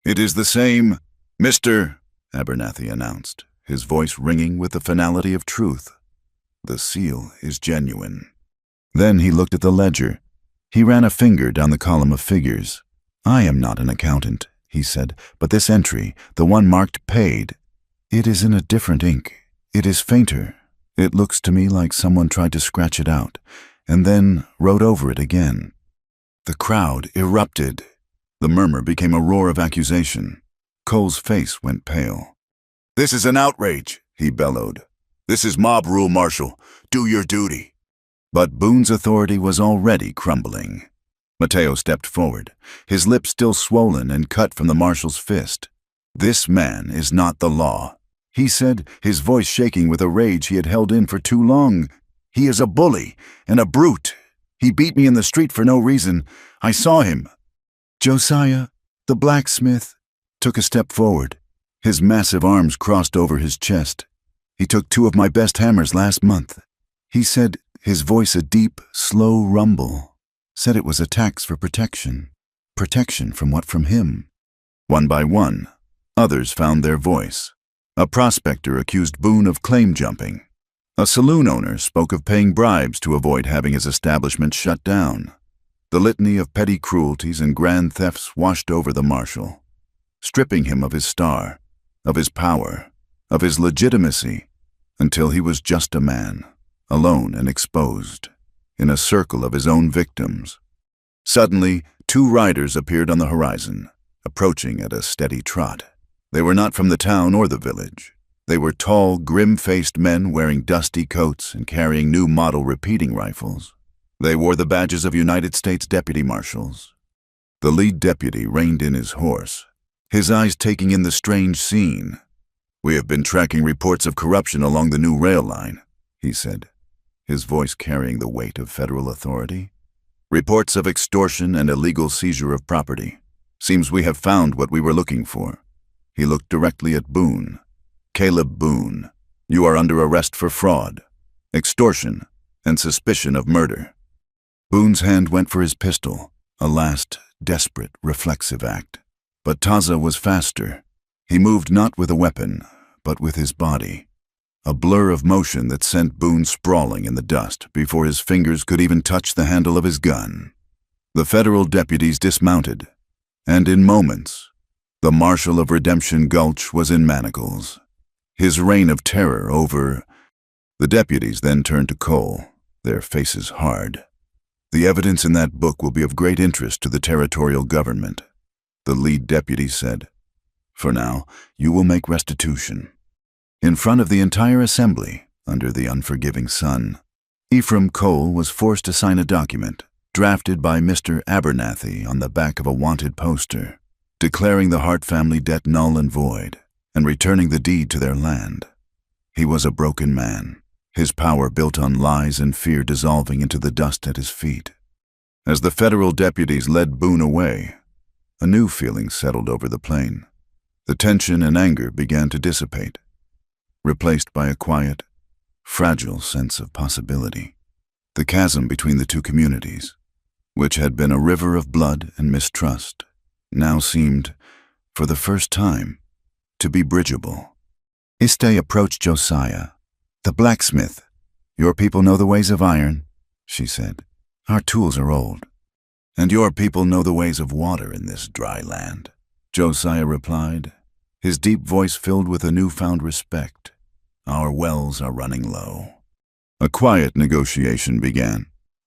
"It is the same, Mr. Abernathy announced, his voice ringing with the finality of truth. "The seal is genuine." Then he looked at the ledger. He ran a finger down the column of figures. "I am not an accountant," he said, "but this entry, the one marked paid, it is in a different ink. It is fainter. It looks to me like someone tried to scratch it out, and then wrote over it again." The crowd erupted. The murmur became a roar of accusation. Cole's face went pale. "This is an outrage," he bellowed. "This is mob rule, Marshal. Do your duty." But Boone's authority was already crumbling. Mateo stepped forward, his lips still swollen and cut from the marshal's fist. "This man is not the law," he said, his voice shaking with a rage he had held in for too long. "He is a bully and a brute. He beat me in the street for no reason. I saw him." Josiah, the blacksmith, took a step forward. His massive arms crossed over his chest. "He took 2 of my best hammers last month," he said, his voice a deep, slow rumble. "Said it was a tax for protection. Protection from what? From him." One by one, others found their voice. A prospector accused Boone of claim jumping. A saloon owner spoke of paying bribes to avoid having his establishment shut down. The litany of petty cruelties and grand thefts washed over the marshal, stripping him of his star, of his power, of his legitimacy, until he was just a man, alone and exposed, in a circle of his own victims. Suddenly, 2 riders appeared on the horizon, approaching at a steady trot. They were not from the town or the village. They were tall, grim-faced men wearing dusty coats and carrying new model repeating rifles. They wore the badges of United States deputy marshals. The lead deputy reined in his horse, his eyes taking in the strange scene. "We have been tracking reports of corruption along the new rail line," he said, his voice carrying the weight of federal authority. "Reports of extortion and illegal seizure of property. Seems we have found what we were looking for." He looked directly at Boone. "Caleb Boone, you are under arrest for fraud, extortion, and suspicion of murder." Boone's hand went for his pistol, a last, desperate, reflexive act. But Taza was faster. He moved not with a weapon, but with his body. A blur of motion that sent Boone sprawling in the dust before his fingers could even touch the handle of his gun. The federal deputies dismounted, and in moments, the Marshal of Redemption Gulch was in manacles, his reign of terror over. The deputies then turned to Cole, their faces hard. "The evidence in that book will be of great interest to the territorial government," the lead deputy said. "For now, you will make restitution." In front of the entire assembly, under the unforgiving sun, Ephraim Cole was forced to sign a document, drafted by Mr. Abernathy on the back of a wanted poster, declaring the Hart family debt null and void, and returning the deed to their land. He was a broken man, his power built on lies and fear dissolving into the dust at his feet. As the federal deputies led Boone away, a new feeling settled over the plain. The tension and anger began to dissipate, replaced by a quiet, fragile sense of possibility. The chasm between the two communities, which had been a river of blood and mistrust, now seemed, for the first time, to be bridgeable. Iste approached Josiah. "The blacksmith. Your people know the ways of iron," she said. "Our tools are old." "And your people know the ways of water in this dry land," Josiah replied, his deep voice filled with a newfound respect. "Our wells are running low." A quiet negotiation began.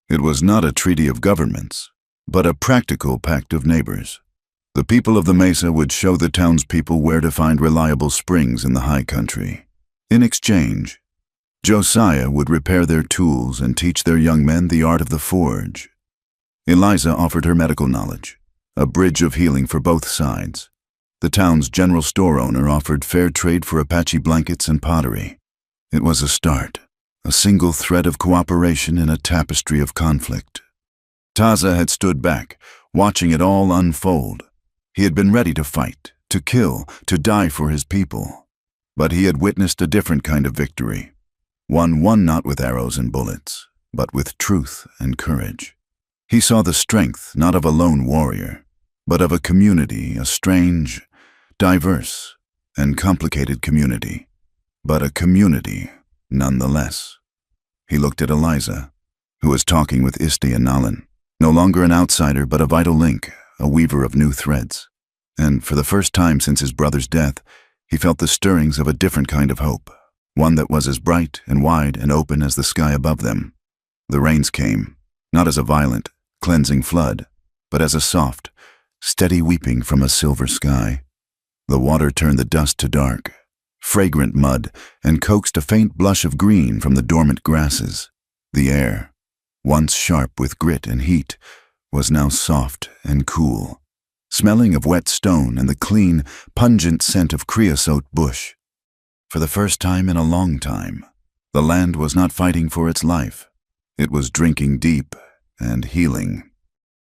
It was not a treaty of governments, but a practical pact of neighbors. The people of the Mesa would show the townspeople where to find reliable springs in the high country. In exchange, Josiah would repair their tools and teach their young men the art of the forge. Eliza offered her medical knowledge, a bridge of healing for both sides. The town's general store owner offered fair trade for Apache blankets and pottery. It was a start, a single thread of cooperation in a tapestry of conflict. Taza had stood back, watching it all unfold. He had been ready to fight, to kill, to die for his people. But he had witnessed a different kind of victory. One won not with arrows and bullets, but with truth and courage. He saw the strength not of a lone warrior, but of a community, a strange, diverse, and complicated community, but a community nonetheless. He looked at Eliza, who was talking with Isti and Nalan, no longer an outsider but a vital link, a weaver of new threads. And for the first time since his brother's death, he felt the stirrings of a different kind of hope, one that was as bright and wide and open as the sky above them. The rains came, not as a violent, cleansing flood, but as a soft, steady weeping from a silver sky. The water turned the dust to dark, fragrant mud, and coaxed a faint blush of green from the dormant grasses. The air, once sharp with grit and heat, was now soft and cool, smelling of wet stone and the clean, pungent scent of creosote bush. For the first time in a long time, the land was not fighting for its life. It was drinking deep and healing.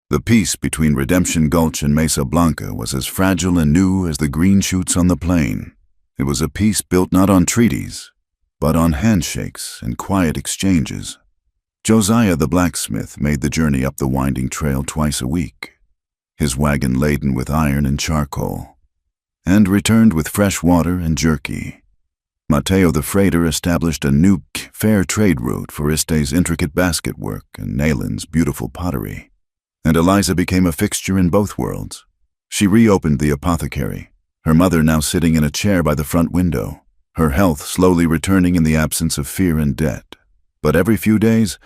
The peace between Redemption Gulch and Mesa Blanca was as fragile and new as the green shoots on the plain. It was a peace built not on treaties, but on handshakes and quiet exchanges. Josiah the blacksmith made the journey up the winding trail twice a week, his wagon laden with iron and charcoal, and returned with fresh water and jerky. Mateo the freighter established a new fair trade route for Iste's intricate basket work and Nalan's beautiful pottery. And Eliza became a fixture in both worlds. She reopened the apothecary, her mother now sitting in a chair by the front window, her health slowly returning in the absence of fear and debt. But every few days,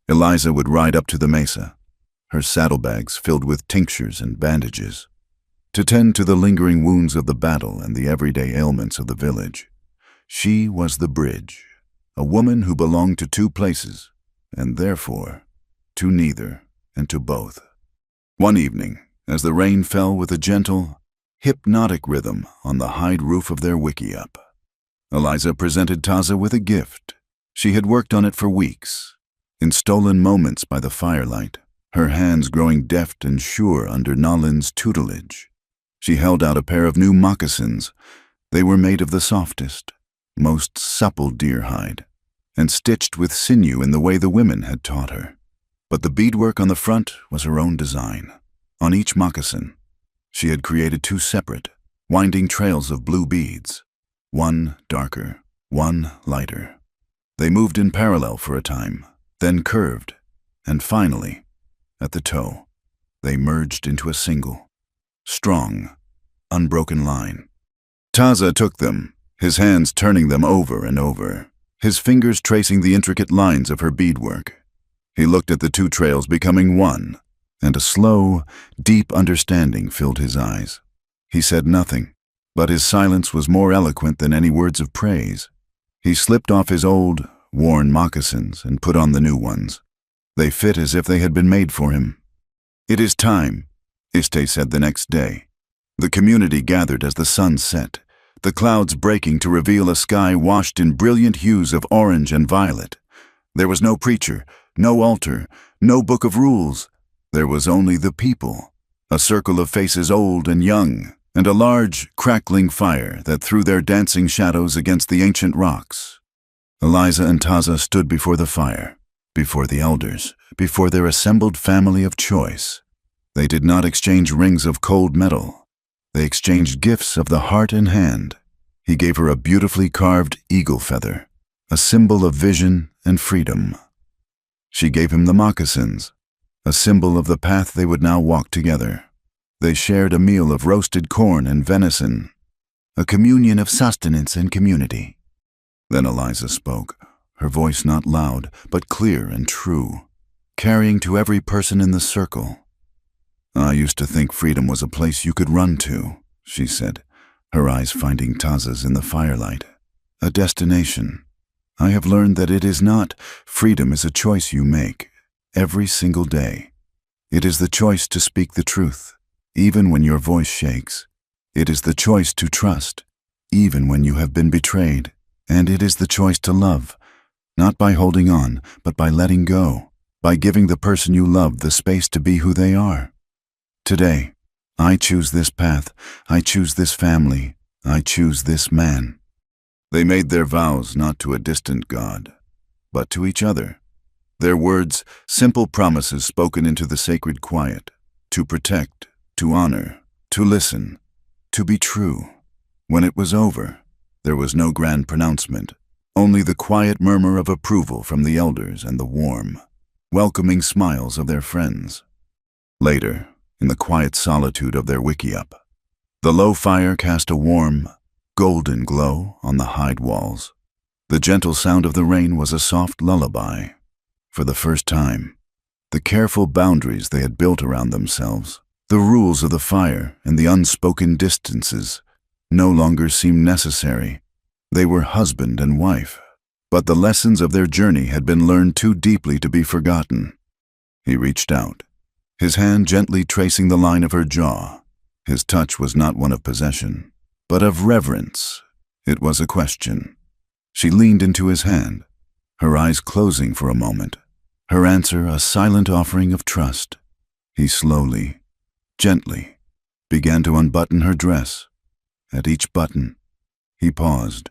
Eliza would ride up to the mesa, her saddlebags filled with tinctures and bandages, to tend to the lingering wounds of the battle and the everyday ailments of the village. She was the bridge, a woman who belonged to two places, and therefore to neither and to both. One evening, as the rain fell with a gentle, hypnotic rhythm on the hide roof of their wickiup, Eliza presented Taza with a gift. She had worked on it for weeks, in stolen moments by the firelight, her hands growing deft and sure under Nalin's tutelage. She held out a pair of new moccasins. They were made of the softest, most supple deer hide, and stitched with sinew in the way the women had taught her. But the beadwork on the front was her own design. On each moccasin, she had created two separate, winding trails of blue beads, one darker, one lighter. They moved in parallel for a time, then curved, and finally, at the toe, they merged into a single, strong, unbroken line. Taza took them, his hands turning them over and over, his fingers tracing the intricate lines of her beadwork. He looked at the two trails becoming one, and a slow, deep understanding filled his eyes. He said nothing, but his silence was more eloquent than any words of praise. He slipped off his old, worn moccasins and put on the new ones. They fit as if they had been made for him. "It is time," Iste said the next day. The community gathered as the sun set, the clouds breaking to reveal a sky washed in brilliant hues of orange and violet. There was no preacher, no altar, no book of rules. There was only the people, a circle of faces old and young, and a large, crackling fire that threw their dancing shadows against the ancient rocks. Eliza and Taza stood before the fire, before the elders, before their assembled family of choice. They did not exchange rings of cold metal. They exchanged gifts of the heart and hand. He gave her a beautifully carved eagle feather, a symbol of vision and freedom. She gave him the moccasins, a symbol of the path they would now walk together. They shared a meal of roasted corn and venison, a communion of sustenance and community. Then Eliza spoke, her voice not loud, but clear and true, carrying to every person in the circle. "I used to think freedom was a place you could run to," she said, her eyes finding Taza's in the firelight. "A destination. I have learned that it is not. Freedom is a choice you make, every single day. It is the choice to speak the truth, even when your voice shakes. It is the choice to trust, even when you have been betrayed. And it is the choice to love, not by holding on, but by letting go, by giving the person you love the space to be who they are. Today, I choose this path, I choose this family, I choose this man." They made their vows not to a distant God, but to each other. Their words, simple promises spoken into the sacred quiet, to protect, to honor, to listen, to be true. When it was over, there was no grand pronouncement, only the quiet murmur of approval from the elders and the warm, welcoming smiles of their friends. Later, in the quiet solitude of their wickiup, the low fire cast a warm, golden glow on the hide walls. The gentle sound of the rain was a soft lullaby. For the first time, the careful boundaries they had built around themselves, the rules of the fire and the unspoken distances, no longer seemed necessary. They were husband and wife, but the lessons of their journey had been learned too deeply to be forgotten. He reached out, his hand gently tracing the line of her jaw. His touch was not one of possession, but of reverence. It was a question. She leaned into his hand, her eyes closing for a moment, her answer a silent offering of trust. He slowly, gently, began to unbutton her dress. At each button, he paused,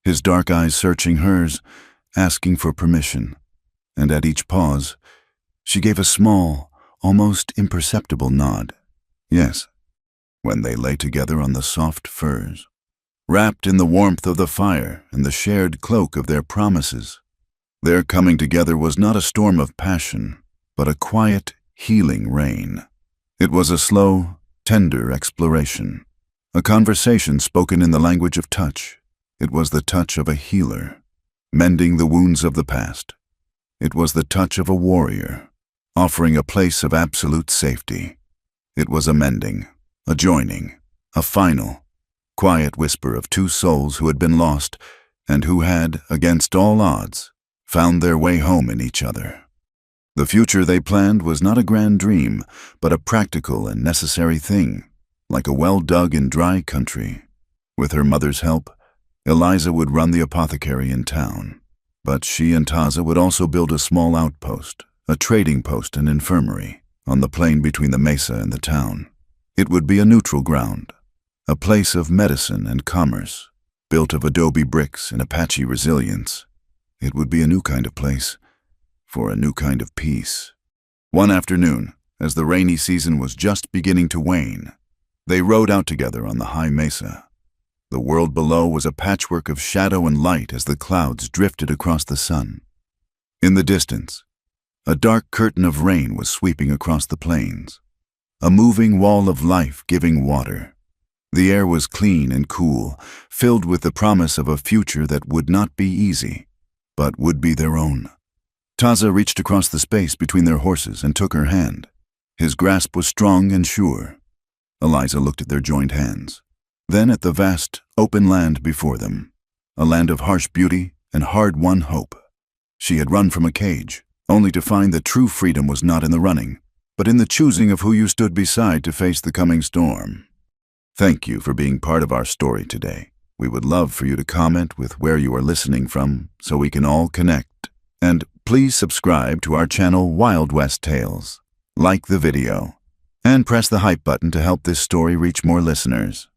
his dark eyes searching hers, asking for permission. And at each pause, she gave a small, almost imperceptible nod. Yes. When they lay together on the soft furs, wrapped in the warmth of the fire and the shared cloak of their promises, their coming together was not a storm of passion, but a quiet, healing rain. It was a slow, tender exploration. A conversation spoken in the language of touch. It was the touch of a healer, mending the wounds of the past. It was the touch of a warrior, offering a place of absolute safety. It was a mending, a joining, a final, quiet whisper of two souls who had been lost, and who had, against all odds, found their way home in each other. The future they planned was not a grand dream, but a practical and necessary thing, like a well-dug and dry country. With her mother's help, Eliza would run the apothecary in town. But she and Taza would also build a small outpost, a trading post and infirmary, on the plain between the mesa and the town. It would be a neutral ground, a place of medicine and commerce, built of adobe bricks and Apache resilience. It would be a new kind of place, for a new kind of peace. One afternoon, as the rainy season was just beginning to wane, they rode out together on the high mesa. The world below was a patchwork of shadow and light as the clouds drifted across the sun. In the distance, a dark curtain of rain was sweeping across the plains, a moving wall of life giving water. The air was clean and cool, filled with the promise of a future that would not be easy, but would be their own. Taza reached across the space between their horses and took her hand. His grasp was strong and sure. Eliza looked at their joined hands, then at the vast, open land before them, a land of harsh beauty and hard-won hope. She had run from a cage, only to find that true freedom was not in the running, but in the choosing of who you stood beside to face the coming storm. Thank you for being part of our story today. We would love for you to comment with where you are listening from so we can all connect. And please subscribe to our channel Wild West Tales, like the video, and press the hype button to help this story reach more listeners.